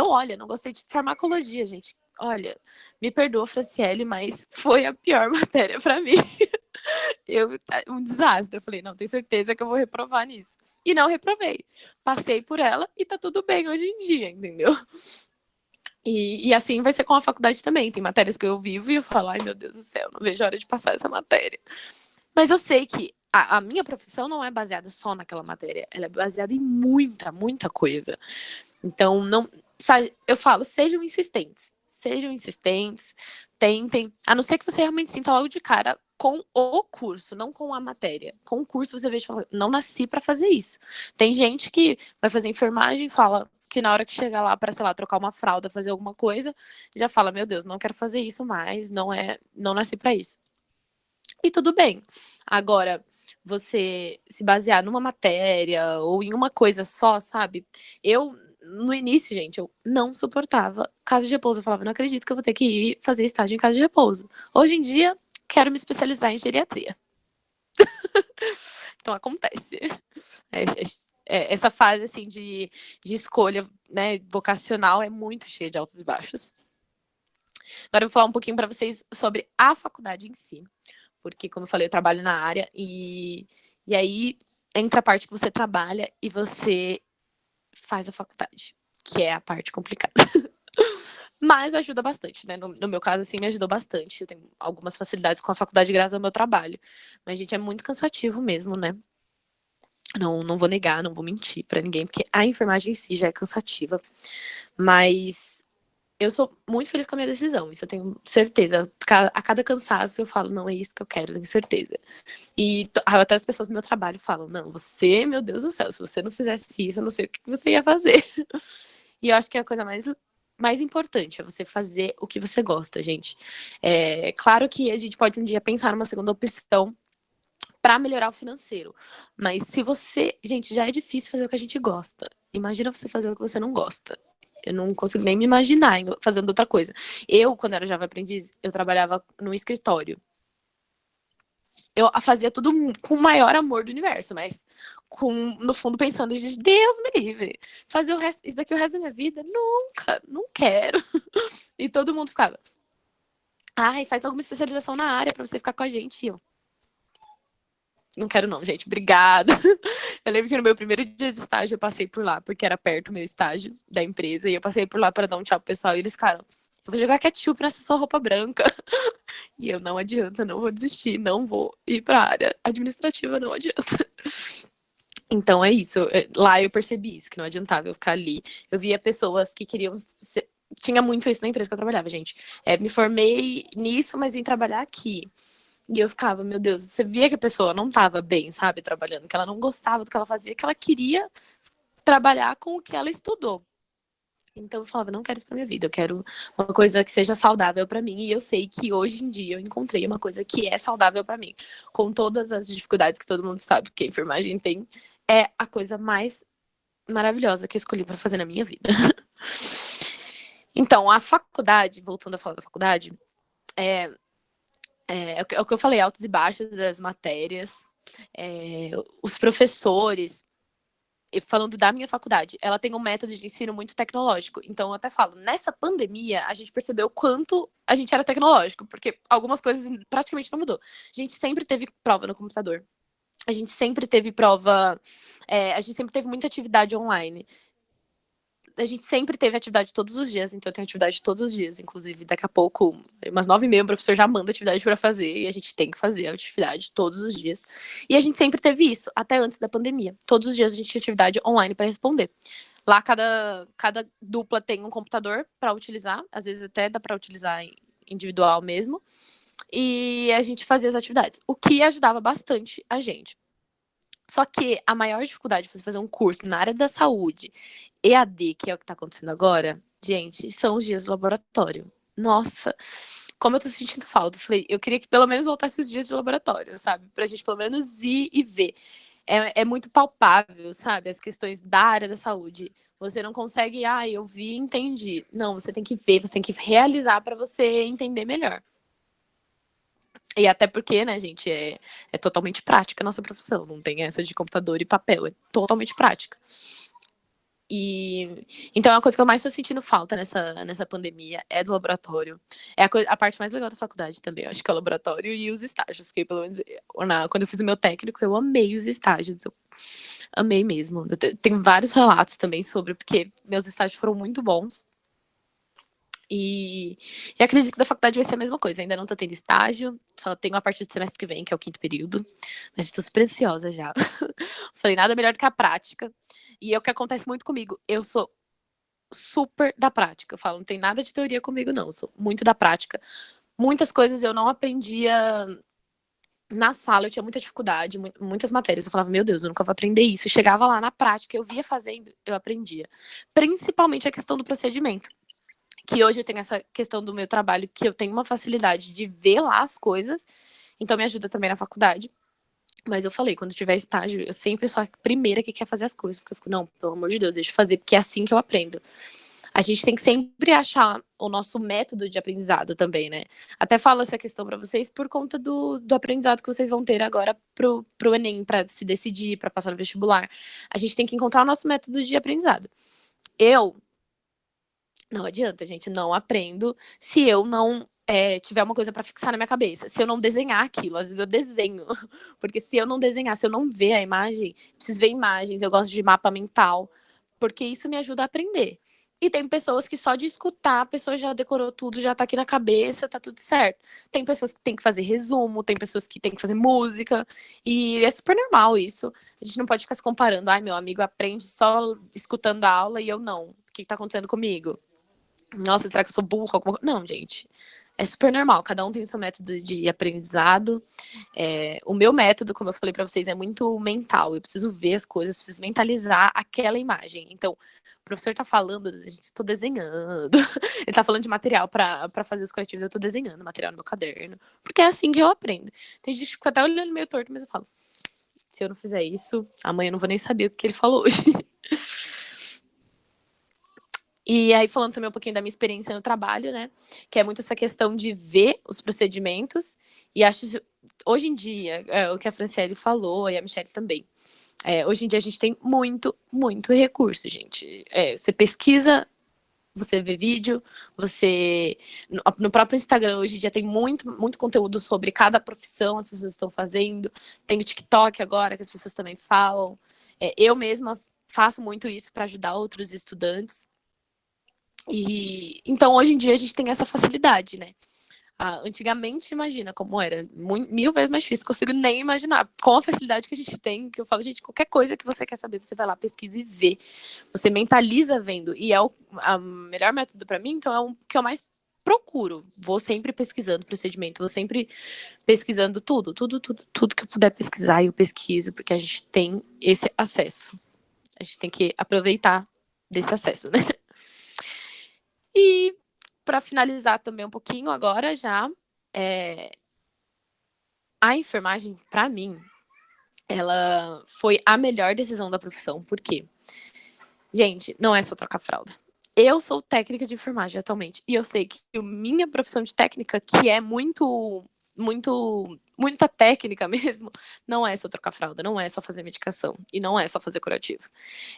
Olha, não gostei de farmacologia, gente. Olha, me perdoa, Franciele, mas foi a pior matéria para mim. Um desastre. Eu falei, não, tenho certeza que eu vou reprovar nisso. E não reprovei. Passei por ela e tá tudo bem hoje em dia, entendeu? E assim vai ser com a faculdade também. Tem matérias que eu vivo e eu falo, ai meu Deus do céu, não vejo a hora de passar essa matéria. Mas eu sei que a minha profissão não é baseada só naquela matéria, ela é baseada em muita, muita coisa. Então, não, sabe, eu falo, sejam insistentes, tentem, a não ser que você realmente sinta logo de cara com o curso, não com a matéria. Com o curso você vê e fala, não nasci para fazer isso. Tem gente que vai fazer enfermagem e fala que na hora que chega lá para, sei lá, trocar uma fralda, fazer alguma coisa, já fala, meu Deus, não quero fazer isso mais, não nasci para isso. E tudo bem. Agora, você se basear numa matéria ou em uma coisa só, sabe? No início, gente, eu não suportava casa de repouso. Eu falava, não acredito que eu vou ter que ir fazer estágio em casa de repouso. Hoje em dia, quero me especializar em geriatria. Então, acontece. Essa fase, assim, de escolha, né, vocacional é muito cheia de altos e baixos. Agora eu vou falar um pouquinho para vocês sobre a faculdade em si. Porque, como eu falei, eu trabalho na área e aí entra a parte que você trabalha e você faz a faculdade, que é a parte complicada. Mas ajuda bastante, né? No meu caso, assim, me ajudou bastante. Eu tenho algumas facilidades com a faculdade graças ao meu trabalho. Mas, gente, é muito cansativo mesmo, né? Não vou negar, não vou mentir pra ninguém, porque a enfermagem em si já é cansativa. Mas eu sou muito feliz com a minha decisão, isso eu tenho certeza. A cada cansaço eu falo, não, é isso que eu quero, tenho certeza. E até as pessoas do meu trabalho falam, não, você, meu Deus do céu, se você não fizesse isso, eu não sei o que você ia fazer. E eu acho que é a coisa mais importante é você fazer o que você gosta, gente. É claro que a gente pode um dia pensar numa segunda opção para melhorar o financeiro. Mas se você. Gente, já é difícil fazer o que a gente gosta. Imagina você fazer o que você não gosta. Eu não consigo nem me imaginar fazendo outra coisa. Eu, quando era jovem aprendiz, eu trabalhava no escritório. Eu fazia tudo com o maior amor do universo, mas no fundo pensando, Deus me livre. Fazer isso daqui o resto da minha vida? Nunca, não quero. E todo mundo ficava, ai, faz alguma especialização na área para você ficar com a gente. E eu, não quero não, gente, obrigada. Eu lembro que no meu primeiro dia de estágio eu passei por lá, porque era perto o meu estágio da empresa, e eu passei por lá para dar um tchau pro pessoal, e eles ficaram, eu vou jogar ketchup nessa sua roupa branca. E eu, não adianta, não vou desistir, não vou ir para a área administrativa, não adianta. Então é isso, lá eu percebi isso, que não adiantava eu ficar ali. Eu via pessoas que queriam tinha muito isso na empresa que eu trabalhava, gente. Me formei nisso, mas vim trabalhar aqui. E eu ficava, meu Deus, você via que a pessoa não estava bem, sabe, trabalhando, que ela não gostava do que ela fazia, que ela queria trabalhar com o que ela estudou. Então eu falava, não quero isso pra minha vida, eu quero uma coisa que seja saudável para mim. E eu sei que hoje em dia eu encontrei uma coisa que é saudável para mim, com todas as dificuldades que todo mundo sabe que a enfermagem tem, é a coisa mais maravilhosa que eu escolhi para fazer na minha vida. Então, a faculdade, voltando a falar da faculdade, é o que eu falei, altos e baixos das matérias, os professores. Falando da minha faculdade, ela tem um método de ensino muito tecnológico. Então, eu até falo, nessa pandemia, a gente percebeu quanto a gente era tecnológico, porque algumas coisas praticamente não mudou. A gente sempre teve prova no computador. A gente sempre teve prova. A gente sempre teve muita atividade online. A gente sempre teve atividade todos os dias, então eu tenho atividade todos os dias. Inclusive, daqui a pouco, umas 9h30, o professor já manda atividade para fazer, e a gente tem que fazer a atividade todos os dias. E a gente sempre teve isso, até antes da pandemia. Todos os dias a gente tinha atividade online para responder. Lá, cada dupla tem um computador para utilizar, às vezes até dá para utilizar individual mesmo. E a gente fazia as atividades, o que ajudava bastante a gente. Só que a maior dificuldade de você fazer um curso na área da saúde, EAD, que é o que está acontecendo agora, gente, são os dias do laboratório. Nossa, como eu tô sentindo falta. Eu queria que pelo menos voltasse os dias de laboratório, sabe? Pra gente pelo menos ir e ver. É muito palpável, sabe? As questões da área da saúde. Você não consegue, eu vi e entendi. Não, você tem que ver, você tem que realizar para você entender melhor. E até porque, né, gente, é totalmente prática a nossa profissão. Não tem essa de computador e papel. É totalmente prática. E então é uma coisa que eu mais tô sentindo falta nessa pandemia é do laboratório. É a parte mais legal da faculdade também, eu acho que é o laboratório e os estágios, porque pelo menos quando eu fiz o meu técnico, eu amei os estágios. Eu amei mesmo. Tenho vários relatos também sobre, porque meus estágios foram muito bons. E acredito que da faculdade vai ser a mesma coisa. Ainda não tô tendo estágio, só tenho a partir do semestre que vem, que é o 5º período. Mas estou super ansiosa já. Falei, nada melhor do que a prática. E é o que acontece muito comigo. Eu sou super da prática. Eu falo, não tem nada de teoria comigo, não. Eu sou muito da prática. Muitas coisas eu não aprendia na sala, eu tinha muita dificuldade, muitas matérias. Eu falava, meu Deus, eu nunca vou aprender isso. E chegava lá na prática, eu via fazendo, eu aprendia. Principalmente a questão do procedimento. Que hoje eu tenho essa questão do meu trabalho, que eu tenho uma facilidade de ver lá as coisas, então me ajuda também na faculdade. Mas eu falei, quando tiver estágio, eu sempre sou a primeira que quer fazer as coisas, porque eu fico, não, pelo amor de Deus, deixa eu fazer, porque é assim que eu aprendo. A gente tem que sempre achar o nosso método de aprendizado também, né? Até falo essa questão para vocês por conta do aprendizado que vocês vão ter agora pro Enem, para se decidir, para passar no vestibular. A gente tem que encontrar o nosso método de aprendizado. Não adianta, gente, não aprendo se eu não tiver uma coisa para fixar na minha cabeça. Se eu não desenhar aquilo, às vezes eu desenho. Porque se eu não desenhar, se eu não ver a imagem, preciso ver imagens, eu gosto de mapa mental, porque isso me ajuda a aprender. E tem pessoas que só de escutar, a pessoa já decorou tudo, já tá aqui na cabeça, tá tudo certo. Tem pessoas que tem que fazer resumo, tem pessoas que tem que fazer música, e é super normal isso. A gente não pode ficar se comparando. Ai, meu amigo aprende só escutando a aula e eu não. O que tá acontecendo comigo? Nossa, será que eu sou burra? Não, gente. É super normal. Cada um tem o seu método de aprendizado. O meu método, como eu falei para vocês, é muito mental. Eu preciso ver as coisas, preciso mentalizar aquela imagem. Então, o professor tá falando, a gente tô desenhando. Ele tá falando de material para fazer os coletivos, eu tô desenhando material no meu caderno. Porque é assim que eu aprendo. Tem gente que fica até olhando meio torto, mas eu falo, se eu não fizer isso, amanhã eu não vou nem saber o que ele falou hoje. E aí, falando também um pouquinho da minha experiência no trabalho, né? Que é muito essa questão de ver os procedimentos. E acho, hoje em dia, o que a Franciele falou e a Michelle também. Hoje em dia a gente tem muito, muito recurso, gente. Você pesquisa, você vê vídeo, você... No próprio Instagram, hoje em dia tem muito, muito conteúdo sobre cada profissão as pessoas estão fazendo. Tem o TikTok agora, que as pessoas também falam. Eu mesma faço muito isso para ajudar outros estudantes. E então hoje em dia a gente tem essa facilidade, né? Antigamente, imagina como era, 1000 vezes mais difícil, consigo nem imaginar com a facilidade que a gente tem, que eu falo, gente, qualquer coisa que você quer saber, você vai lá, pesquisa e vê, você mentaliza vendo, e é o melhor método para mim, então é o que eu mais procuro, vou sempre pesquisando procedimento, vou sempre pesquisando tudo que eu puder pesquisar, eu pesquiso, porque a gente tem esse acesso, a gente tem que aproveitar desse acesso, né? E para finalizar também um pouquinho agora já, a enfermagem, para mim, ela foi a melhor decisão da profissão. Por quê? Gente, não é só trocar fralda. Eu sou técnica de enfermagem atualmente e eu sei que a minha profissão de técnica, que é muita técnica mesmo, não é só trocar fralda, não é só fazer medicação e não é só fazer curativo.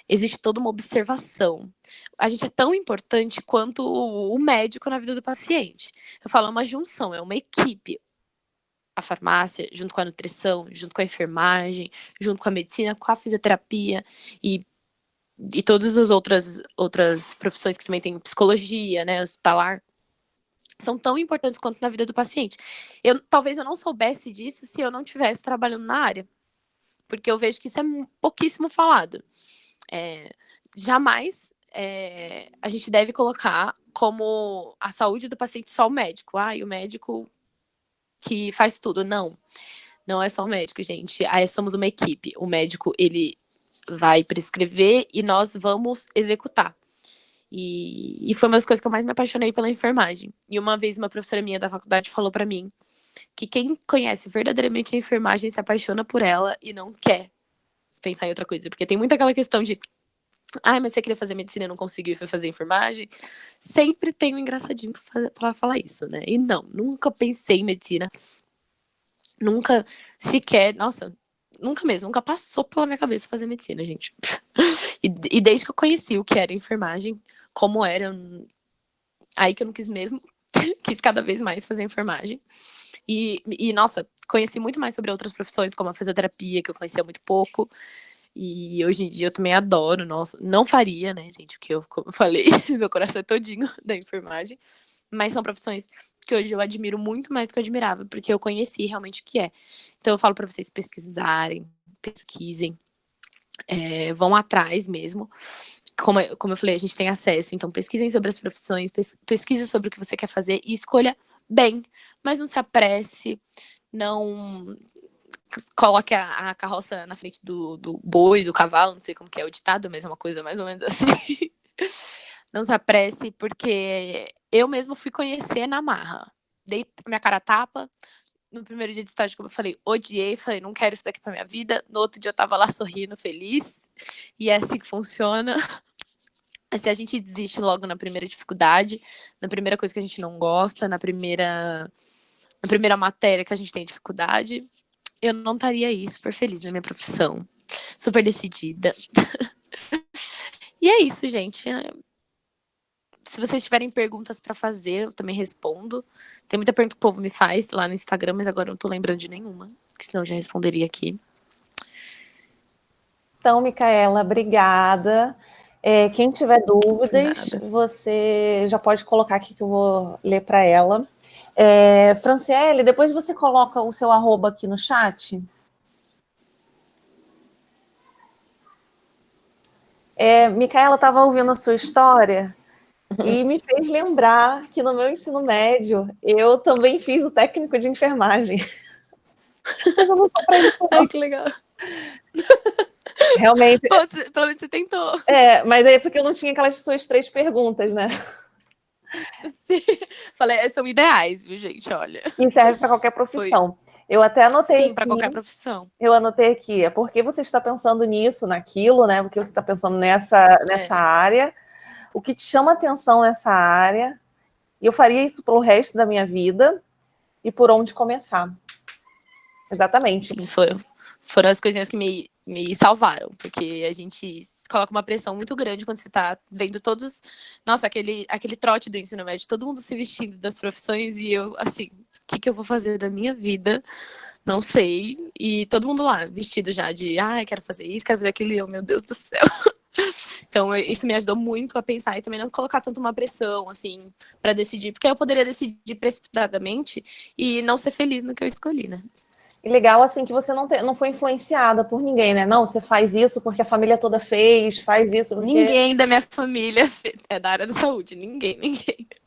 Existe toda uma observação. A gente é tão importante quanto o médico na vida do paciente. Eu falo, é uma junção, é uma equipe. A farmácia, junto com a nutrição, junto com a enfermagem, junto com a medicina, com a fisioterapia e todas as outras profissões que também tem psicologia, né, hospitalar, são tão importantes quanto na vida do paciente. Talvez eu não soubesse disso se eu não estivesse trabalhando na área, porque eu vejo que isso é pouquíssimo falado. Jamais a gente deve colocar como a saúde do paciente só o médico. E o médico que faz tudo. Não é só o médico, gente. Aí somos uma equipe. O médico, ele vai prescrever e nós vamos executar. E foi uma das coisas que eu mais me apaixonei pela enfermagem. E uma vez uma professora minha da faculdade falou para mim que quem conhece verdadeiramente a enfermagem se apaixona por ela e não quer pensar em outra coisa. Porque tem muito aquela questão de mas você queria fazer medicina e não conseguiu e foi fazer enfermagem? Sempre tem um engraçadinho pra falar isso, né? E não, nunca pensei em medicina. Nunca sequer, nossa, nunca mesmo, nunca passou pela minha cabeça fazer medicina, gente. E desde que eu conheci o que era enfermagem, como era, aí que eu não quis mesmo, quis cada vez mais fazer enfermagem. Nossa, conheci muito mais sobre outras profissões, como a fisioterapia, que eu conhecia muito pouco. E hoje em dia eu também adoro, nossa, não faria, né, gente, porque como eu falei, meu coração é todinho da enfermagem. Mas são profissões que hoje eu admiro muito mais do que eu admirava, porque eu conheci realmente o que é. Então eu falo para vocês pesquisarem, pesquisem, vão atrás mesmo. Como eu falei, a gente tem acesso, então pesquisem sobre as profissões, pesquise sobre o que você quer fazer e escolha bem, mas não se apresse, não coloque a carroça na frente do boi, do cavalo, não sei como que é o ditado, mas é uma coisa mais ou menos assim. Não se apresse, porque eu mesmo fui conhecer na marra. Dei minha cara a tapa. No primeiro dia de estágio, como eu falei, odiei. Falei, não quero isso daqui pra minha vida. No outro dia eu tava lá sorrindo, feliz. E é assim que funciona. Se a gente desiste logo na primeira dificuldade, na primeira coisa que a gente não gosta, na primeira matéria que a gente tem dificuldade, eu não estaria aí super feliz na minha profissão. Super decidida. E é isso, gente. Se vocês tiverem perguntas para fazer, eu também respondo. Tem muita pergunta que o povo me faz lá no Instagram, mas agora eu não tô lembrando de nenhuma, que senão eu já responderia aqui. Então, Micaela, obrigada. Quem tiver dúvidas, Nada. você já pode colocar aqui que eu vou ler para ela. Franciele, depois você coloca o seu arroba aqui no chat. Micaela estava ouvindo a sua história e me fez lembrar que no meu ensino médio eu também fiz o técnico de enfermagem. Mas eu não tô pra isso, não. Ai, que legal. Realmente. Pô, pelo menos você tentou. Mas aí é porque eu não tinha aquelas suas 3 perguntas, né? Sim. Falei, são ideais, viu, gente? Olha. E serve para qualquer profissão. Eu até anotei. Sim, para qualquer profissão. Eu anotei aqui, é porque você está pensando nisso, naquilo, né? Porque você está pensando nessa área, o que te chama atenção nessa área, e eu faria isso pelo resto da minha vida, e por onde começar. Exatamente. Sim, foram as coisinhas que me salvaram, porque a gente coloca uma pressão muito grande quando você tá vendo todos... Nossa, aquele trote do ensino médio, todo mundo se vestindo das profissões, e eu, assim, o que eu vou fazer da minha vida? Não sei. E todo mundo lá, vestido já de, quero fazer isso, quero fazer aquilo, e eu, meu Deus do céu. Então, isso me ajudou muito a pensar e também não colocar tanto uma pressão, assim, para decidir, porque eu poderia decidir precipitadamente e não ser feliz no que eu escolhi, né? E legal, assim, que você não foi influenciada por ninguém, né? Não, você faz isso porque a família toda fez, faz isso porque... Ninguém da minha família é da área da saúde, ninguém.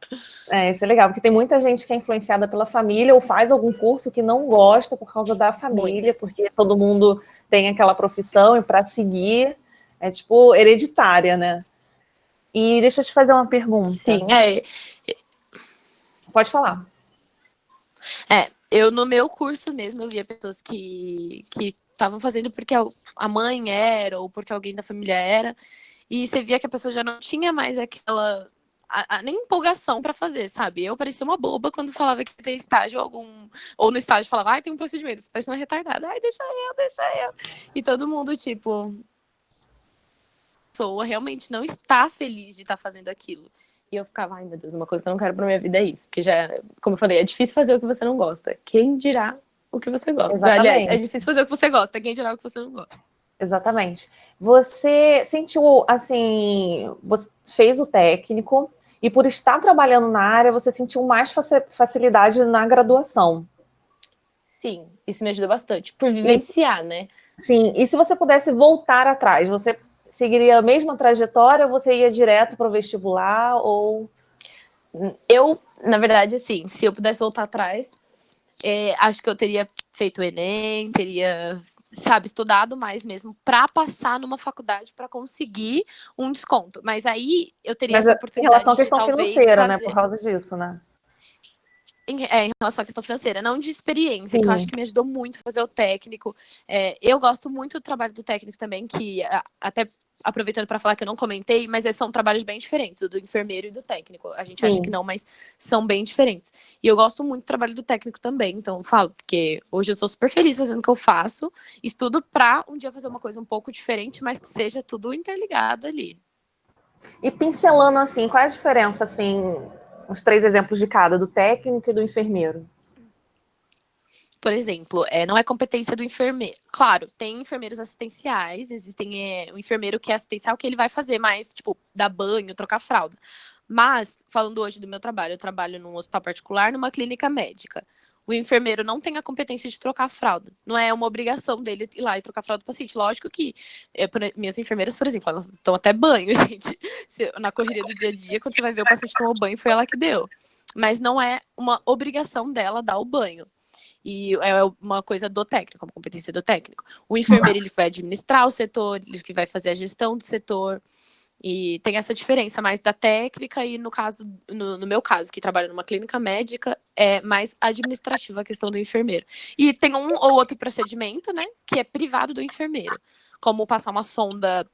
Isso é legal, porque tem muita gente que é influenciada pela família ou faz algum curso que não gosta por causa da família, muito. Porque todo mundo tem aquela profissão e para seguir é tipo hereditária, né? E deixa eu te fazer uma pergunta. Sim, Pode falar. Eu no meu curso mesmo, eu via pessoas que estavam fazendo porque a mãe era, ou porque alguém da família era, e você via que a pessoa já não tinha mais aquela... nem empolgação para fazer, sabe? Eu parecia uma boba quando falava que ia ter estágio ou no estágio falava, tem um procedimento, parecia uma retardada, deixa eu. E todo mundo, tipo, a pessoa realmente não está feliz de estar fazendo aquilo. E eu ficava, ai meu Deus, uma coisa que eu não quero pra minha vida é isso. Porque já, como eu falei, é difícil fazer o que você não gosta. Quem dirá o que você gosta? Exatamente. Aliás, é difícil fazer o que você gosta. Quem dirá o que você não gosta? Exatamente. Você sentiu, assim, você fez o técnico e por estar trabalhando na área, você sentiu mais facilidade na graduação. Sim, isso me ajudou bastante. Por vivenciar, né? Sim, e se você pudesse voltar atrás, você seguiria a mesma trajetória ou você ia direto para o vestibular? Ou... Eu, na verdade, assim, se eu pudesse voltar atrás, acho que eu teria feito o Enem, teria, sabe, estudado mais mesmo para passar numa faculdade para conseguir um desconto. Mas aí eu teria essa oportunidade em relação à questão de talvez financeira, fazer... né? Por causa disso, né? em relação à questão financeira, não de experiência, que eu Sim. acho que me ajudou muito a fazer o técnico. Eu gosto muito do trabalho do técnico também, que até aproveitando para falar que eu não comentei, mas são trabalhos bem diferentes, o do enfermeiro e do técnico. A gente acha Sim. que não, mas são bem diferentes. E eu gosto muito do trabalho do técnico também, então eu falo, porque hoje eu sou super feliz fazendo o que eu faço, estudo para um dia fazer uma coisa um pouco diferente, mas que seja tudo interligado ali. E pincelando assim, qual é a diferença, assim, os 3 exemplos de cada, do técnico e do enfermeiro? Por exemplo, não é competência do enfermeiro. Claro, tem enfermeiros assistenciais, existem o enfermeiro que é assistencial, que ele vai fazer mais, tipo, dar banho, trocar fralda. Mas, falando hoje do meu trabalho, eu trabalho num hospital particular, numa clínica médica. O enfermeiro não tem a competência de trocar fralda. Não é uma obrigação dele ir lá e trocar fralda do paciente. Lógico que minhas enfermeiras, por exemplo, elas dão até banho, gente. Na correria do dia a dia, quando você vai ver o paciente tomou banho, foi ela que deu. Mas não é uma obrigação dela dar o banho. E é uma coisa do técnico, uma competência do técnico. O enfermeiro, ele vai administrar o setor, ele que vai fazer a gestão do setor. E tem essa diferença mais da técnica e, no meu caso, que trabalho numa clínica médica, é mais administrativa a questão do enfermeiro. E tem um ou outro procedimento, né, que é privado do enfermeiro. Como passar uma sonda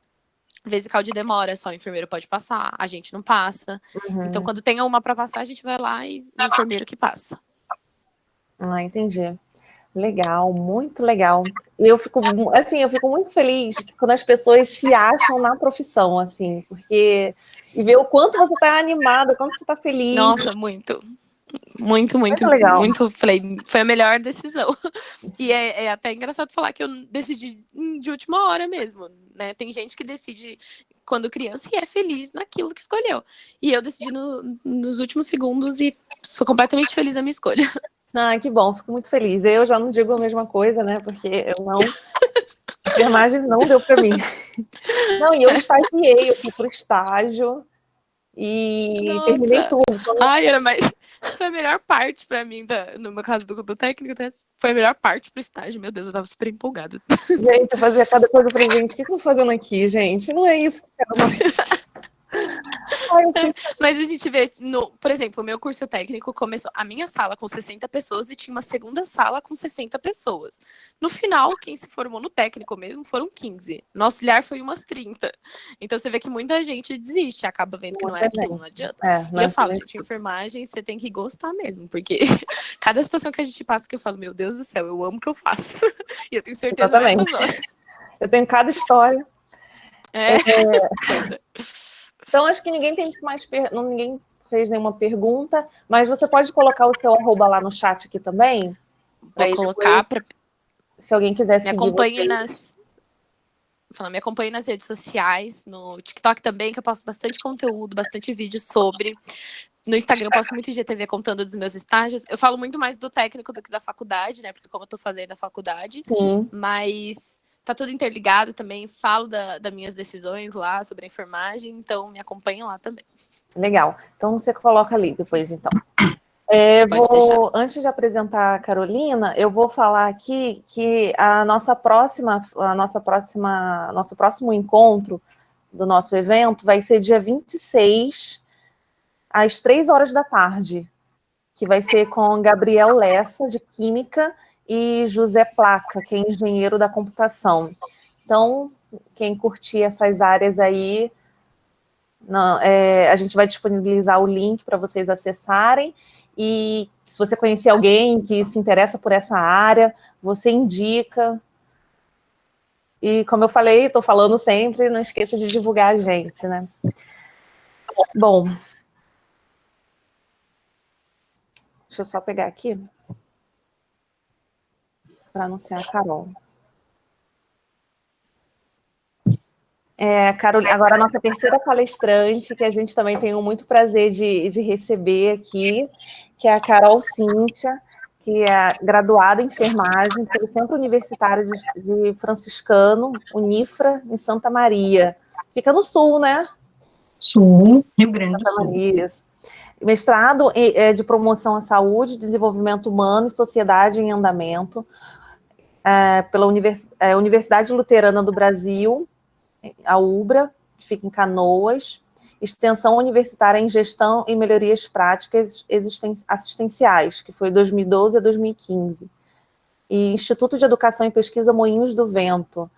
vesical de demora, só o enfermeiro pode passar, a gente não passa. Uhum. Então, quando tem uma para passar, a gente vai lá e o enfermeiro que passa. Ah, entendi. Legal, muito legal. E eu fico, assim, eu fico muito feliz quando as pessoas se acham na profissão, assim, porque e ver o quanto você está animada, o quanto você está feliz. Nossa, muito. Muito, muito, legal. muito. Falei, foi a melhor decisão. E é até engraçado falar que eu decidi de última hora mesmo, né? Tem gente que decide quando criança e é feliz naquilo que escolheu. E eu decidi nos últimos segundos e sou completamente feliz na minha escolha. Ah, que bom, fico muito feliz. Eu já não digo a mesma coisa, né? Porque eu não. A enfermagem não deu para mim. Não, e eu estagiei, eu fui pro estágio e terminei Nossa! tudo. Ai, foi a melhor parte pra mim, no meu caso do técnico, foi a melhor parte pro estágio. Meu Deus, eu tava super empolgada. Gente, eu fazia cada coisa, eu falei, gente, o que eu tô fazendo aqui, gente? Não é isso que eu quero mais. Ai, eu fui... Mas a gente vê, por exemplo, o meu curso técnico começou a minha sala com 60 pessoas e tinha uma segunda sala com 60 pessoas. No final, quem se formou no técnico mesmo foram 15. No auxiliar foi umas 30. Então você vê que muita gente desiste, acaba vendo que não é aquilo, não adianta. não e eu falo, gente, enfermagem você tem que gostar mesmo, porque cada situação que a gente passa que eu falo, meu Deus do céu, eu amo o que eu faço. E eu tenho certeza nessas horas. Eu tenho cada história. Pois é. Então, acho que ninguém tem mais ninguém fez nenhuma pergunta, mas você pode colocar o seu arroba lá no chat aqui também? Vou colocar para se alguém quiser seguir me acompanhe nas redes sociais, no TikTok também, que eu posto bastante conteúdo, bastante vídeo sobre. No Instagram eu posto muito IGTV contando dos meus estágios. Eu falo muito mais do técnico do que da faculdade, né? Porque como eu tô fazendo a faculdade. Sim. Mas tá tudo interligado também. Falo das minhas decisões lá sobre a enfermagem, então me acompanhem lá também. Legal. Então você coloca ali depois, então. Antes de apresentar a Carolina, eu vou falar aqui que nosso próximo encontro do nosso evento vai ser dia 26, às 3 horas da tarde, que vai ser com Gabriel Lessa, de Química, e José Placa, que é engenheiro da computação. Então, quem curtir essas áreas aí, a gente vai disponibilizar o link para vocês acessarem. E se você conhecer alguém que se interessa por essa área, você indica. E como eu falei, estou falando sempre, não esqueça de divulgar a gente, né? Bom, deixa eu só pegar aqui para anunciar a Carol. Carolina, agora a nossa terceira palestrante, que a gente também tem muito prazer de receber aqui, que é a Carol Cíntia, que é graduada em enfermagem pelo Centro Universitário de Franciscano, Unifra, em Santa Maria. Fica no sul, né? Sul, Rio Grande do Sul. Maria. Mestrado de promoção à saúde, desenvolvimento humano e sociedade em andamento, pela Universidade Luterana do Brasil, a UBRA, que fica em Canoas, extensão universitária em gestão e melhorias práticas assistenciais, que foi 2012 a 2015, e Instituto de Educação e Pesquisa Moinhos do Vento,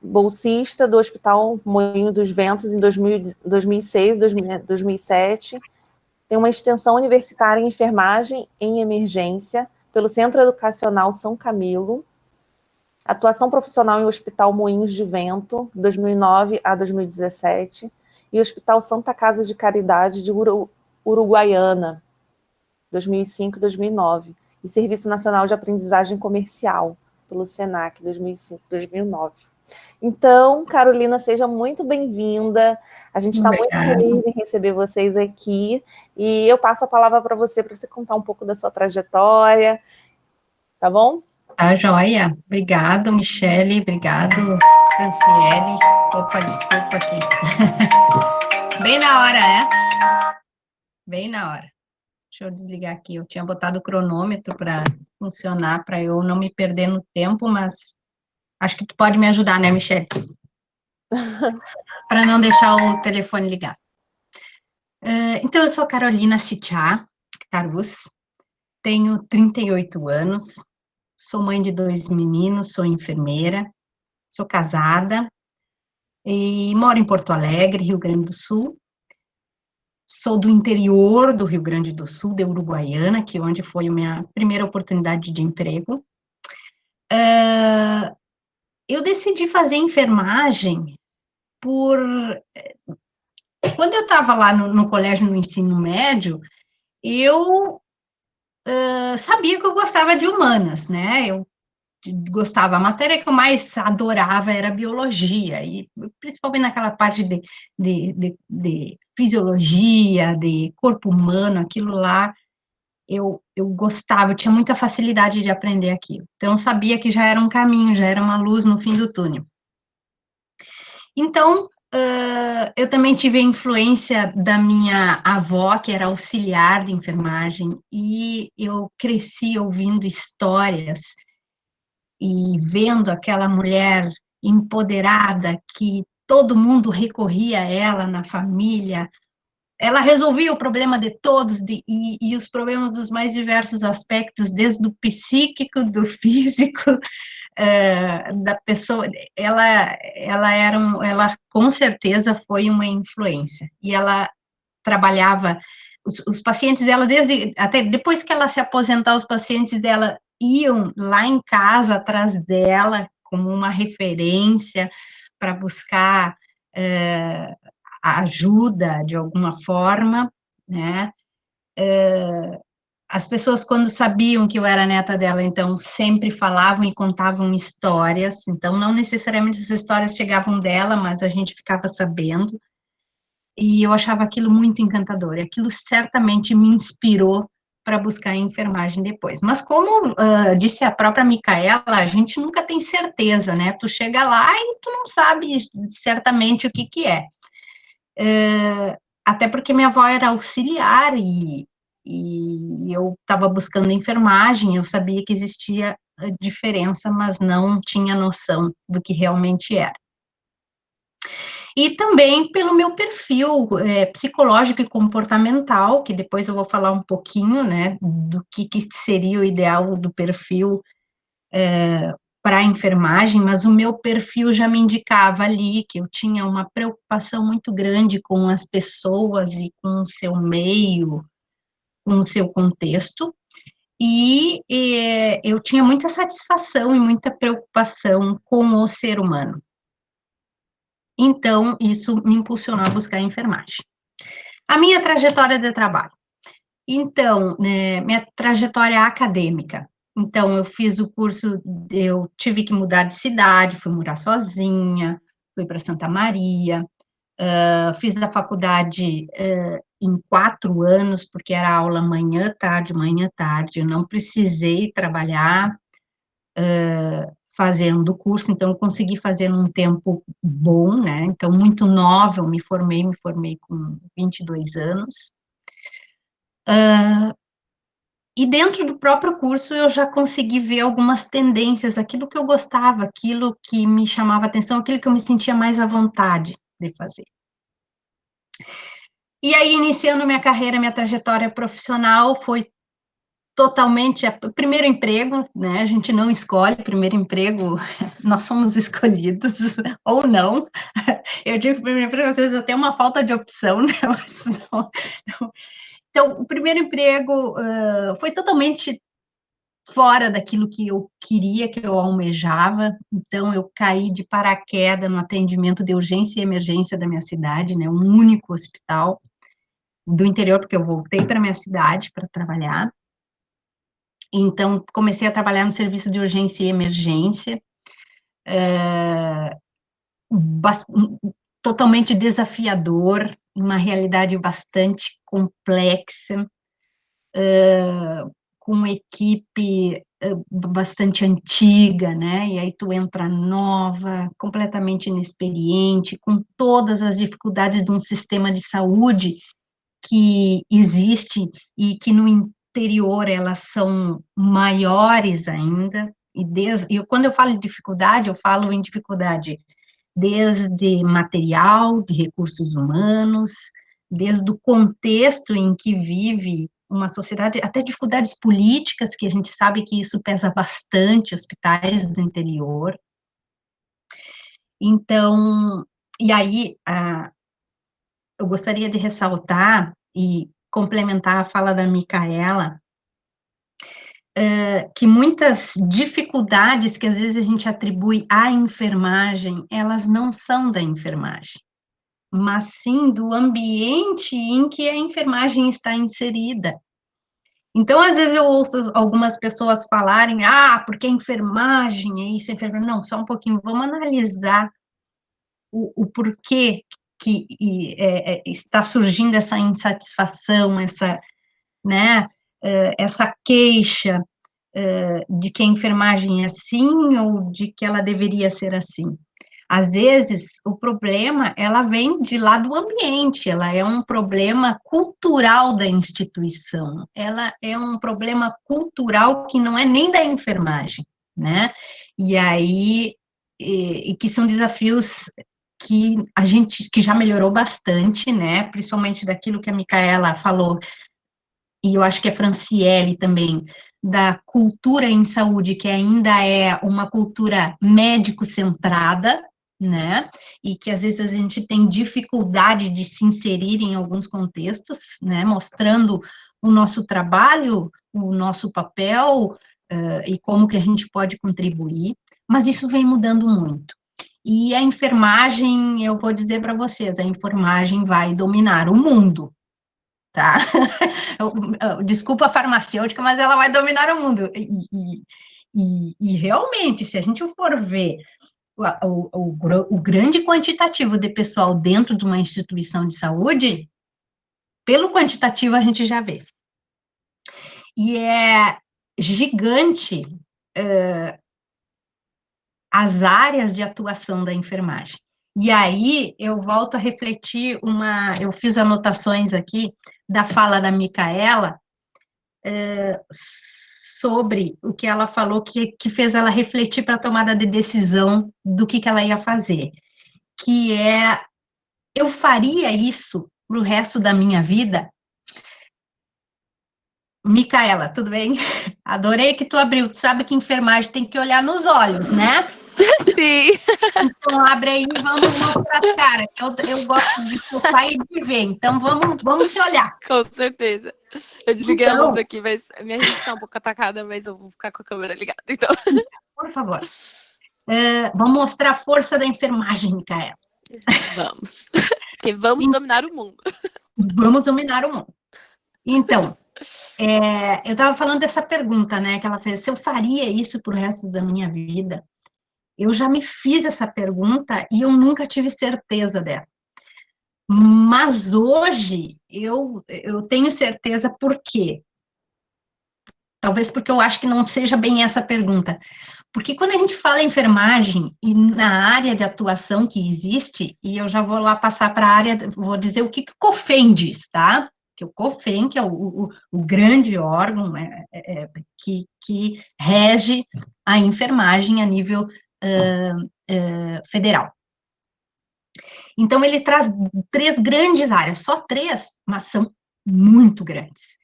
bolsista do Hospital Moinho dos Ventos em 2006, 2007, tem uma extensão universitária em enfermagem em emergência pelo Centro Educacional São Camilo, atuação profissional em Hospital Moinhos de Vento, 2009 a 2017, e Hospital Santa Casa de Caridade de Uruguaiana, 2005 e 2009, e Serviço Nacional de Aprendizagem Comercial, pelo SENAC, 2005 e 2009. Então, Carolina, seja muito bem-vinda. A gente está muito feliz em receber vocês aqui. E eu passo a palavra para você contar um pouco da sua trajetória. Tá bom? Tá, joia. Obrigado, Michele. Obrigado, Franciele. Opa, desculpa aqui. Bem na hora, né? Bem na hora. Deixa eu desligar aqui. Eu tinha botado o cronômetro para funcionar, para eu não me perder no tempo, mas acho que tu pode me ajudar, né, Michele? Para não deixar o telefone ligado. Então, eu sou a Carolina Sitiá Carus, tenho 38 anos, sou mãe de 2 meninos, sou enfermeira, sou casada e moro em Porto Alegre, Rio Grande do Sul. Sou do interior do Rio Grande do Sul, de Uruguaiana, que é onde foi a minha primeira oportunidade de emprego. Eu decidi fazer enfermagem quando eu estava lá no colégio, no ensino médio, eu sabia que eu gostava de humanas, né? Eu gostava, a matéria que eu mais adorava era biologia, e principalmente naquela parte de fisiologia, de corpo humano, aquilo lá, eu gostava, eu tinha muita facilidade de aprender aquilo. Então, eu sabia que já era um caminho, já era uma luz no fim do túnel. Então, eu também tive a influência da minha avó, que era auxiliar de enfermagem, e eu cresci ouvindo histórias e vendo aquela mulher empoderada, que todo mundo recorria a ela na família. Ela resolvia o problema de todos, e os problemas dos mais diversos aspectos, desde o psíquico, do físico, da pessoa. Ela com certeza foi uma influência, e ela trabalhava, os pacientes dela, até depois que ela se aposentar, os pacientes dela iam lá em casa atrás dela, como uma referência, para buscar ajuda de alguma forma, né? As pessoas, quando sabiam que eu era neta dela, então, sempre falavam e contavam histórias, então, não necessariamente essas histórias chegavam dela, mas a gente ficava sabendo, e eu achava aquilo muito encantador, e aquilo certamente me inspirou para buscar a enfermagem depois. Mas como disse a própria Micaela, a gente nunca tem certeza, né? Tu chega lá e tu não sabe certamente o que é. Até porque minha avó era auxiliar e eu estava buscando enfermagem, eu sabia que existia diferença, mas não tinha noção do que realmente era. E também pelo meu perfil psicológico e comportamental, que depois eu vou falar um pouquinho, né, do que seria o ideal do perfil para a enfermagem, mas o meu perfil já me indicava ali que eu tinha uma preocupação muito grande com as pessoas e com o seu meio, com o seu contexto, e eu tinha muita satisfação e muita preocupação com o ser humano. Então, isso me impulsionou a buscar a enfermagem. A minha trajetória de trabalho. Então, minha trajetória acadêmica. Então, eu fiz o curso, eu tive que mudar de cidade, fui morar sozinha, fui para Santa Maria, fiz a faculdade em 4 anos, porque era aula manhã, tarde, eu não precisei trabalhar fazendo o curso, então eu consegui fazer num tempo bom, né, então muito nova, eu me formei com 22 anos, e dentro do próprio curso eu já consegui ver algumas tendências, aquilo que eu gostava, aquilo que me chamava atenção, aquilo que eu me sentia mais à vontade. de fazer. E aí, iniciando minha carreira, minha trajetória profissional, foi totalmente o primeiro emprego, né? A gente não escolhe primeiro emprego, nós somos escolhidos ou não. Eu digo que o primeiro emprego, às vezes, até uma falta de opção, né? Mas não. Então, o primeiro emprego foi totalmente fora daquilo que eu queria, que eu almejava. Então, eu caí de paraquedas no atendimento de urgência e emergência da minha cidade, né? Um único hospital do interior, porque eu voltei para minha cidade para trabalhar. Então, comecei a trabalhar no serviço de urgência e emergência, totalmente desafiador, uma realidade bastante complexa, com equipe bastante antiga, né? E aí tu entra nova, completamente inexperiente, com todas as dificuldades de um sistema de saúde que existe e que no interior elas são maiores ainda, e quando eu falo em dificuldade, eu falo em dificuldade desde material, de recursos humanos, desde o contexto em que vive uma sociedade, até dificuldades políticas, que a gente sabe que isso pesa bastante, hospitais do interior. Então, e aí, eu gostaria de ressaltar e complementar a fala da Micaela, que muitas dificuldades que às vezes a gente atribui à enfermagem, elas não são da enfermagem, mas sim do ambiente em que a enfermagem está inserida. Então, às vezes eu ouço algumas pessoas falarem, porque a enfermagem é isso, a enfermagem... Não, só um pouquinho, vamos analisar o porquê que está surgindo essa insatisfação, né, essa queixa de que a enfermagem é assim ou de que ela deveria ser assim. Às vezes, o problema, ela vem de lá do ambiente, ela é um problema cultural da instituição, ela é um problema cultural que não é nem da enfermagem, né? E aí, e que são desafios que a gente, que já melhorou bastante, né? Principalmente daquilo que a Micaela falou, e eu acho que a Franciele também, da cultura em saúde, que ainda é uma cultura médico-centrada, né, e que às vezes a gente tem dificuldade de se inserir em alguns contextos, né, mostrando o nosso trabalho, o nosso papel, e como que a gente pode contribuir, mas isso vem mudando muito. E a enfermagem, eu vou dizer para vocês, a enfermagem vai dominar o mundo, tá? Desculpa a farmacêutica, mas ela vai dominar o mundo. E realmente, se a gente for ver o grande quantitativo de pessoal dentro de uma instituição de saúde, pelo quantitativo a gente já vê. E é gigante as áreas de atuação da enfermagem. E aí eu volto a refletir eu fiz anotações aqui da fala da Micaela, sobre o que ela falou, que fez ela refletir para a tomada de decisão do que ela ia fazer, que é, eu faria isso para o resto da minha vida? Micaela, tudo bem? Adorei que tu abriu, tu sabe que enfermagem tem que olhar nos olhos, né? Sim. Então, abre aí e vamos mostrar a cara, que eu gosto de tocar e de ver, então vamos se olhar. Com certeza. Eu desliguei a Então, luz aqui, mas a minha rede tá um pouco atacada, mas eu vou ficar com a câmera ligada, então. por favor, vamos mostrar a força da enfermagem, Micaela. Vamos. Porque vamos dominar o mundo. Vamos dominar o mundo. Então, eu estava falando dessa pergunta, né, que ela fez, se eu faria isso para o resto da minha vida? Eu já me fiz essa pergunta e eu nunca tive certeza dela. Mas hoje eu tenho certeza. Por quê? Talvez porque eu acho que não seja bem essa pergunta. Porque quando a gente fala em enfermagem e na área de atuação que existe, e eu já vou lá passar para a área, vou dizer o que o COFEN diz, tá? Que o COFEN, que é o grande órgão que rege a enfermagem a nível federal. Então, ele traz 3 grandes áreas, só 3, mas são muito grandes,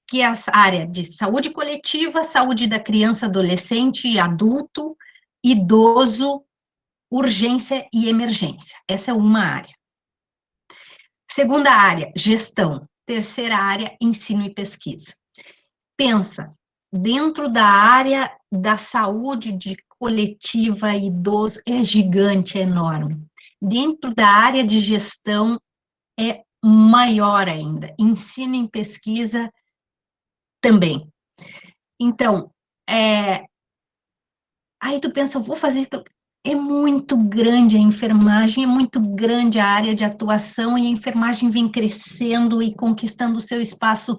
que é a área de saúde coletiva, saúde da criança, adolescente e adulto, idoso, urgência e emergência. Essa é uma área. Segunda área, gestão. Terceira área, ensino e pesquisa. Pensa, dentro da área da saúde de coletiva, idoso, é gigante, é enorme. Dentro da área de gestão, é maior ainda. Ensino e pesquisa também. Então, aí tu pensa, eu vou fazer... É muito grande a enfermagem, é muito grande a área de atuação, e a enfermagem vem crescendo e conquistando o seu espaço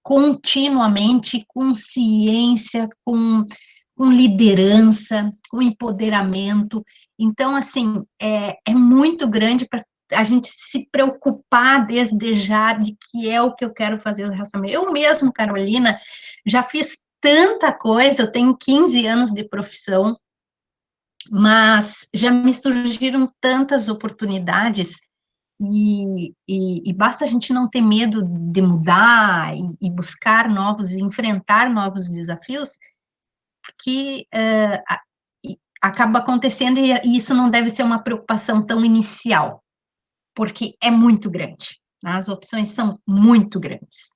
continuamente, com ciência, com liderança, com empoderamento. Então, assim, é muito grande para a gente se preocupar desde já de que é o que eu quero fazer o resto da minha vida. Eu mesmo, Carolina, já fiz tanta coisa, eu tenho 15 anos de profissão, mas já me surgiram tantas oportunidades, e basta a gente não ter medo de mudar e buscar novos, e enfrentar novos desafios, que acaba acontecendo, e isso não deve ser uma preocupação tão inicial, porque é muito grande, né? As opções são muito grandes,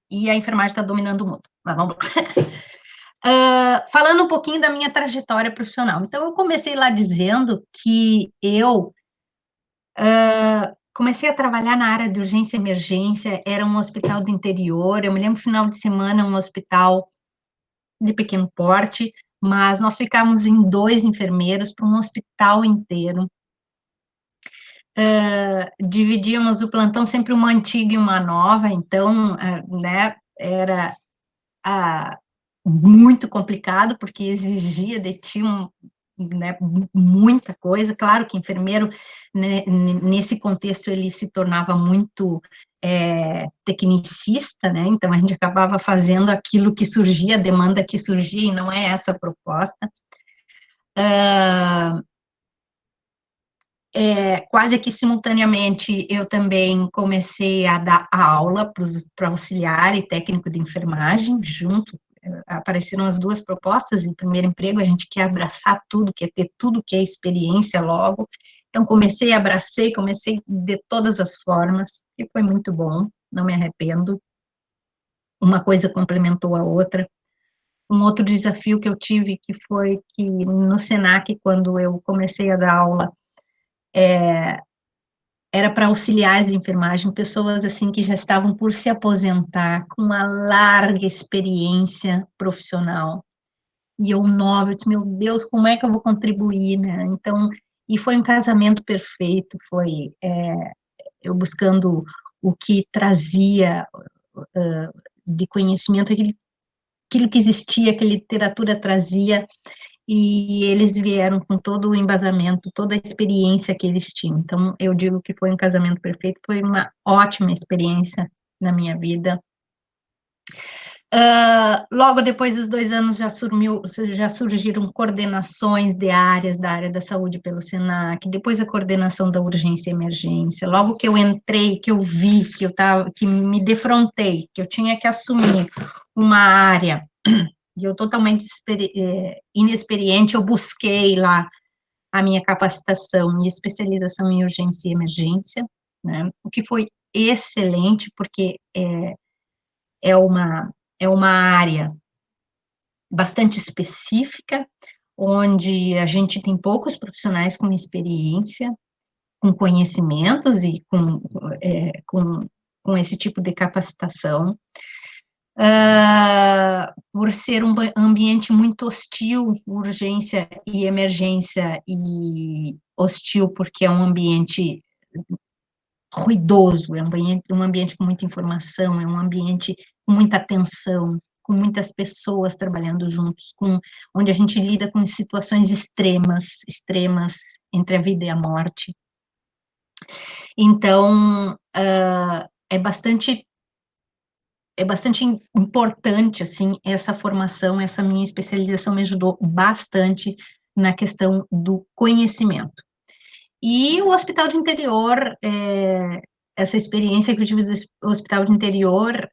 e a enfermagem está dominando o mundo. Mas vamos lá. Falando um pouquinho da minha trajetória profissional. Então, eu comecei lá dizendo que eu comecei a trabalhar na área de urgência e emergência, era um hospital do interior, eu me lembro, final de semana, um hospital de pequeno porte, mas nós ficávamos em 2 enfermeiros para um hospital inteiro. Dividíamos o plantão, sempre uma antiga e uma nova, então, né, era muito complicado, porque exigia de ti né, muita coisa. Claro que enfermeiro, né, nesse contexto, ele se tornava muito tecnicista, né, então a gente acabava fazendo aquilo que surgia, a demanda que surgia, e não é essa a proposta. Quase que simultaneamente, eu também comecei a dar aula para auxiliar e técnico de enfermagem, junto. Apareceram as 2 propostas, em primeiro emprego, a gente quer abraçar tudo, quer ter tudo que é experiência logo. Então, abracei, comecei de todas as formas, e foi muito bom, não me arrependo. Uma coisa complementou a outra. Um outro desafio que eu tive, que foi que no Senac, quando eu comecei a dar aula, era para auxiliares de enfermagem, pessoas assim que já estavam por se aposentar, com uma larga experiência profissional. E eu nova, eu disse, meu Deus, como é que eu vou contribuir, né? Então, e foi um casamento perfeito, foi eu buscando o que trazia de conhecimento, aquilo que existia, que a literatura trazia, e eles vieram com todo o embasamento, toda a experiência que eles tinham. Então, eu digo que foi um casamento perfeito, foi uma ótima experiência na minha vida. Logo depois dos 2 anos, já surgiram coordenações de áreas da área da saúde pelo Senac, depois a coordenação da urgência e emergência. Logo que eu entrei, que eu vi, que me defrontei, que eu tinha que assumir uma área, e eu totalmente inexperiente, eu busquei lá a minha capacitação e especialização em urgência e emergência, né, o que foi excelente, porque é uma área bastante específica, onde a gente tem poucos profissionais com experiência, com conhecimentos e com esse tipo de capacitação. Por ser um ambiente muito hostil, urgência e emergência, e hostil porque é um ambiente ruidoso, é um ambiente com muita informação, é um ambiente com muita atenção, com muitas pessoas trabalhando juntos, onde a gente lida com situações extremas entre a vida e a morte. Então, é bastante importante, assim, essa formação, essa minha especialização me ajudou bastante na questão do conhecimento. E o hospital de interior, essa experiência que eu tive do hospital de interior,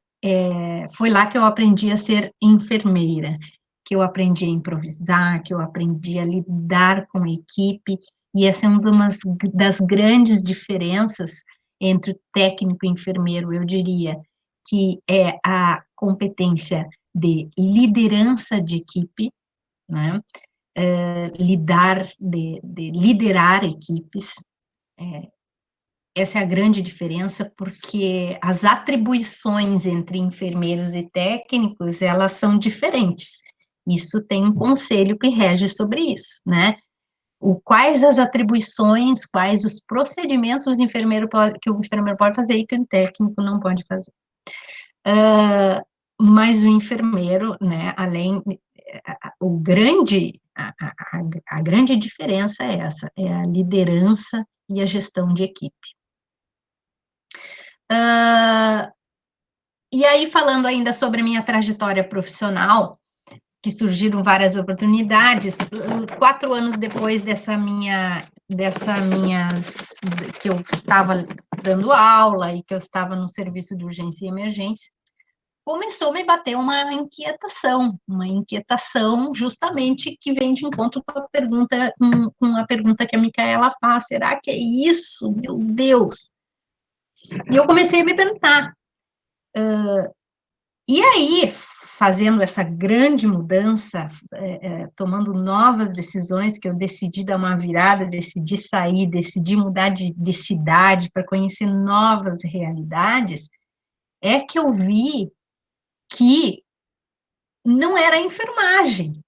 foi lá que eu aprendi a ser enfermeira, que eu aprendi a improvisar, que eu aprendi a lidar com a equipe, e essa é uma das grandes diferenças entre o técnico e o enfermeiro, eu diria, que é a competência de liderança de equipe, né? Liderar equipes. Essa é a grande diferença, porque as atribuições entre enfermeiros e técnicos, elas são diferentes. Isso tem um conselho que rege sobre isso, né? Quais as atribuições, quais os procedimentos que o enfermeiro pode fazer e que o técnico não pode fazer. Mas o enfermeiro, né, a grande diferença é essa, é a liderança e a gestão de equipe. E aí, falando ainda sobre a minha trajetória profissional, que surgiram várias oportunidades, 4 anos depois que eu estava dando aula e que eu estava no serviço de urgência e emergência, começou a me bater uma inquietação justamente que vem de encontro com a pergunta que a Micaela faz, será que é isso? Meu Deus! E eu comecei a me perguntar, e aí, fazendo essa grande mudança, tomando novas decisões, que eu decidi dar uma virada, decidi sair, decidi mudar de cidade para conhecer novas realidades, é que eu vi que não era a enfermagem,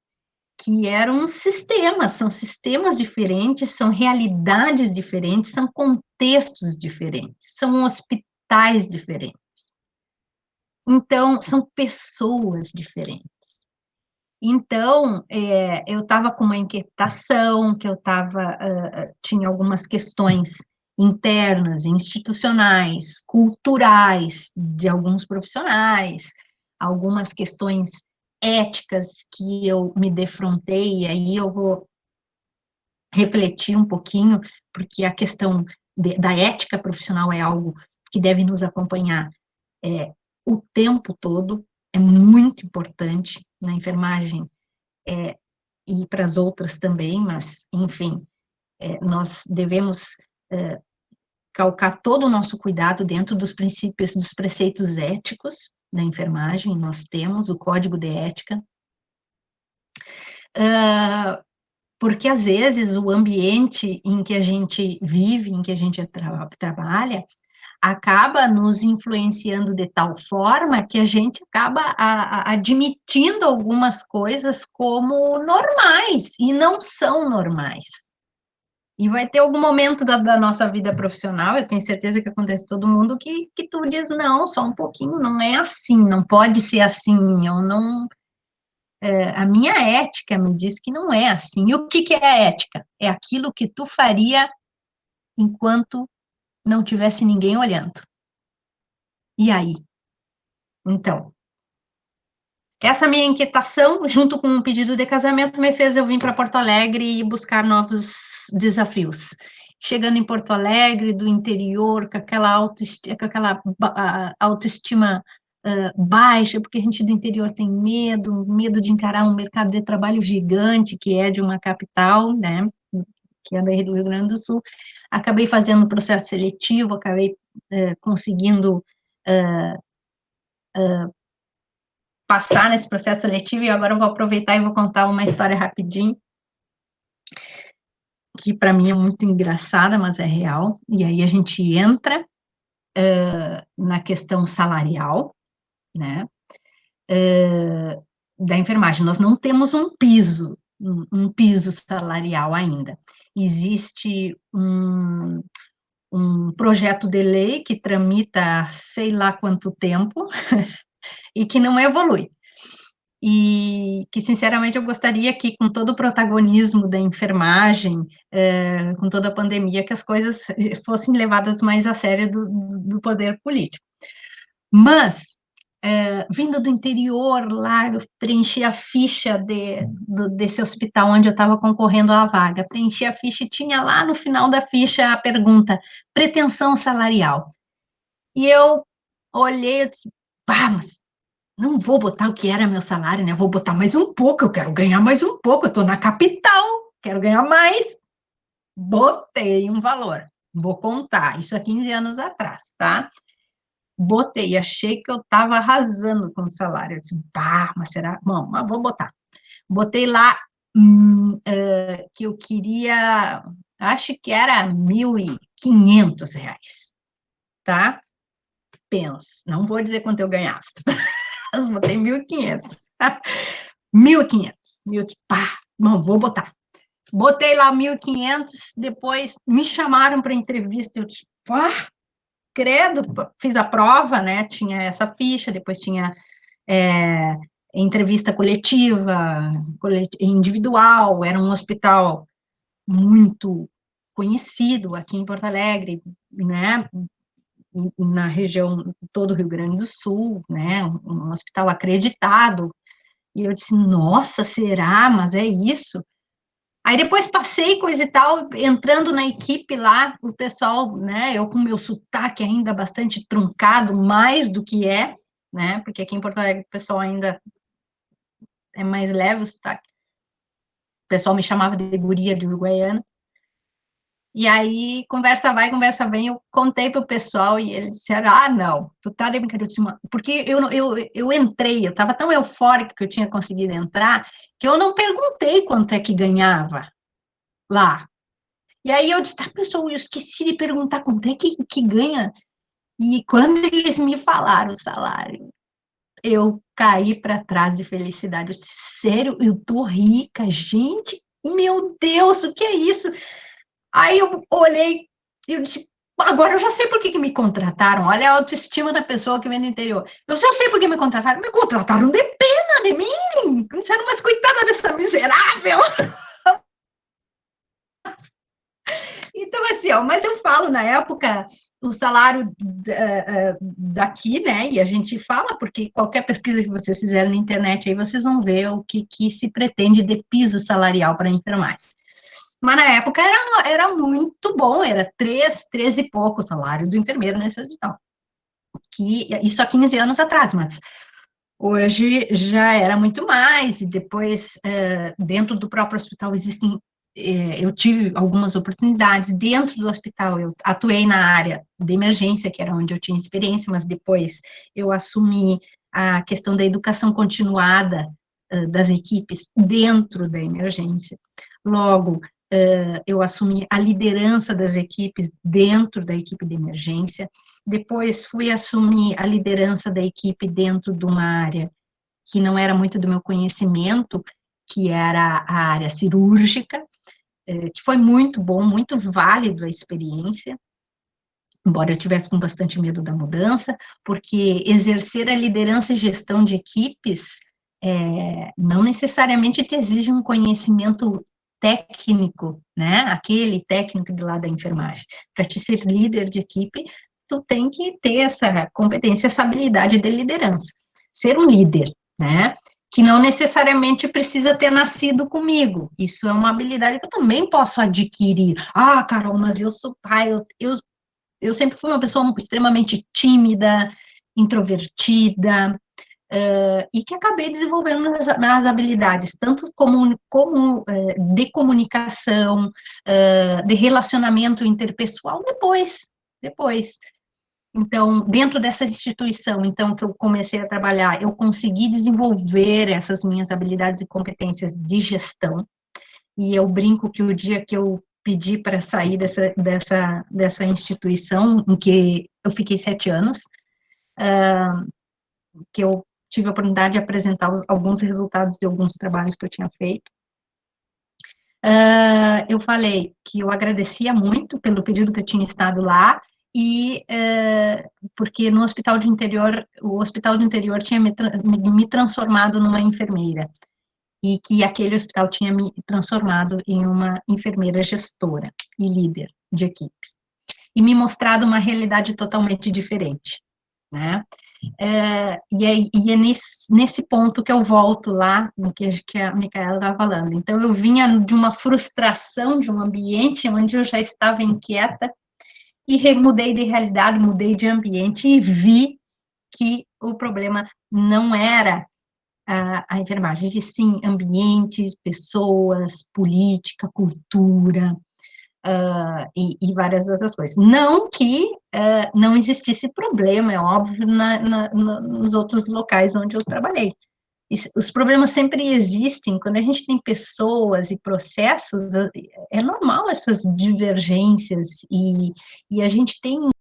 que eram sistemas, são sistemas diferentes, são realidades diferentes, são contextos diferentes, são hospitais diferentes. Então, são pessoas diferentes. Então, eu estava com uma inquietação, que tinha algumas questões internas, institucionais, culturais de alguns profissionais, algumas questões éticas que eu me defrontei, e aí eu vou refletir um pouquinho, porque a questão da ética profissional é algo que deve nos acompanhar o tempo todo, é muito importante na enfermagem, e para as outras também, mas, enfim, nós devemos calcar todo o nosso cuidado dentro dos princípios, dos preceitos éticos da enfermagem. Nós temos o Código de Ética, porque, às vezes, o ambiente em que a gente vive, em que a gente trabalha, acaba nos influenciando de tal forma que a gente acaba admitindo algumas coisas como normais, e não são normais. E vai ter algum momento da nossa vida profissional, eu tenho certeza que acontece com todo mundo, que tu diz, não, só um pouquinho, não é assim, não pode ser assim, a minha ética me diz que não é assim. E o que é a ética? É aquilo que tu faria enquanto não tivesse ninguém olhando. E aí? Então, essa minha inquietação, junto com um pedido de casamento, me fez eu vir para Porto Alegre e buscar novos desafios. Chegando em Porto Alegre, do interior, com aquela autoestima baixa, porque a gente do interior tem medo de encarar um mercado de trabalho gigante, que é de uma capital, né, que é do Rio Grande do Sul. Acabei fazendo um processo seletivo, acabei conseguindo passar nesse processo seletivo, e agora eu vou aproveitar e vou contar uma história rapidinho, que para mim é muito engraçada, mas é real. E aí a gente entra na questão salarial, né, da enfermagem. Nós não temos um piso salarial ainda. Existe um projeto de lei que tramita há sei lá quanto tempo e que não evolui. E que, sinceramente, eu gostaria que, com todo o protagonismo da enfermagem, com toda a pandemia, que as coisas fossem levadas mais a sério do poder político. Mas vindo do interior lá, eu preenchi a ficha desse hospital onde eu estava concorrendo à vaga, preenchi a ficha e tinha lá no final da ficha a pergunta, pretensão salarial. E eu olhei e disse, pá, mas não vou botar o que era meu salário, né? Vou botar mais um pouco, eu quero ganhar mais um pouco, eu estou na capital, quero ganhar mais. Botei um valor, vou contar, isso há 15 anos atrás, tá? Botei, achei que eu estava arrasando com o salário. Eu disse, pá, mas será? Bom, mas vou botar. Botei lá que eu queria, acho que era R$ 1.500, tá? Pensa, não vou dizer quanto eu ganhava, mas botei 1.500. 1.500. Eu disse, pá, bom, vou botar. Botei lá 1.500, depois me chamaram para entrevista, eu disse, pá, credo, fiz a prova, né, tinha essa ficha, depois tinha entrevista coletiva, individual, era um hospital muito conhecido aqui em Porto Alegre, né, na região todo o Rio Grande do Sul, né, um hospital acreditado, e eu disse, nossa, será? Mas é isso? Aí depois passei coisa e tal, entrando na equipe lá, o pessoal, né, eu com meu sotaque ainda bastante truncado, mais do que né, porque aqui em Porto Alegre o pessoal ainda é mais leve o sotaque. O pessoal me chamava de guria de Uruguaiana. E aí, conversa vai, conversa vem, eu contei pro pessoal e eles disseram, não, tu tá de brincadeira. Porque eu entrei, eu estava tão eufórica que eu tinha conseguido entrar, que eu não perguntei quanto é que ganhava lá. E aí eu disse, pessoal, eu esqueci de perguntar quanto é que ganha. E quando eles me falaram o salário, eu caí para trás de felicidade. Eu disse, sério, eu tô rica, gente, meu Deus, o que é isso? Aí eu olhei e eu disse, agora eu já sei por que me contrataram. Olha a autoestima da pessoa que vem do interior. Eu já sei por que me contrataram. Me contrataram de pena de mim. Disseram, mas coitada dessa miserável. Então, assim, mas eu falo, na época, o salário daqui, né, e a gente fala, porque qualquer pesquisa que vocês fizerem na internet, aí vocês vão ver o que se pretende de piso salarial para enfermagem. Mas na época era muito bom, era 3 e pouco o salário do enfermeiro nesse hospital. Isso há 15 anos atrás, mas hoje já era muito mais, e depois, dentro do próprio hospital, eu tive algumas oportunidades dentro do hospital, eu atuei na área de emergência, que era onde eu tinha experiência, mas depois eu assumi a questão da educação continuada das equipes dentro da emergência. Logo, eu assumi a liderança das equipes dentro da equipe de emergência, depois fui assumir a liderança da equipe dentro de uma área que não era muito do meu conhecimento, que era a área cirúrgica, que foi muito bom, muito válido a experiência, embora eu tivesse com bastante medo da mudança, porque exercer a liderança e gestão de equipes não necessariamente te exige um conhecimento técnico, né, aquele técnico de lá da enfermagem. Para te ser líder de equipe, tu tem que ter essa competência, essa habilidade de liderança. Ser um líder, né, que não necessariamente precisa ter nascido comigo. Isso é uma habilidade que eu também posso adquirir. Carol, mas eu sou pai, eu sempre fui uma pessoa extremamente tímida, introvertida, e que acabei desenvolvendo as habilidades, tanto como de comunicação, de relacionamento interpessoal, depois. Então, dentro dessa instituição, então, que eu comecei a trabalhar, eu consegui desenvolver essas minhas habilidades e competências de gestão, e eu brinco que o dia que eu pedi para sair dessa instituição, em que eu fiquei 7 anos, que eu tive a oportunidade de apresentar alguns resultados de alguns trabalhos que eu tinha feito. Eu falei que eu agradecia muito pelo período que eu tinha estado lá, e porque no hospital de interior, o hospital do interior tinha me transformado numa enfermeira, e que aquele hospital tinha me transformado em uma enfermeira gestora e líder de equipe, e me mostrado uma realidade totalmente diferente, né? E é nesse ponto que eu volto lá, no que a Micaela estava falando. Então, eu vinha de uma frustração de um ambiente onde eu já estava inquieta, e mudei de realidade, mudei de ambiente, e vi que o problema não era a enfermagem, e sim ambientes, pessoas, política, cultura, e várias outras coisas. Não que não existisse problema, é óbvio, nos outros locais onde eu trabalhei. Os problemas sempre existem, quando a gente tem pessoas e processos, é normal essas divergências, e a gente tem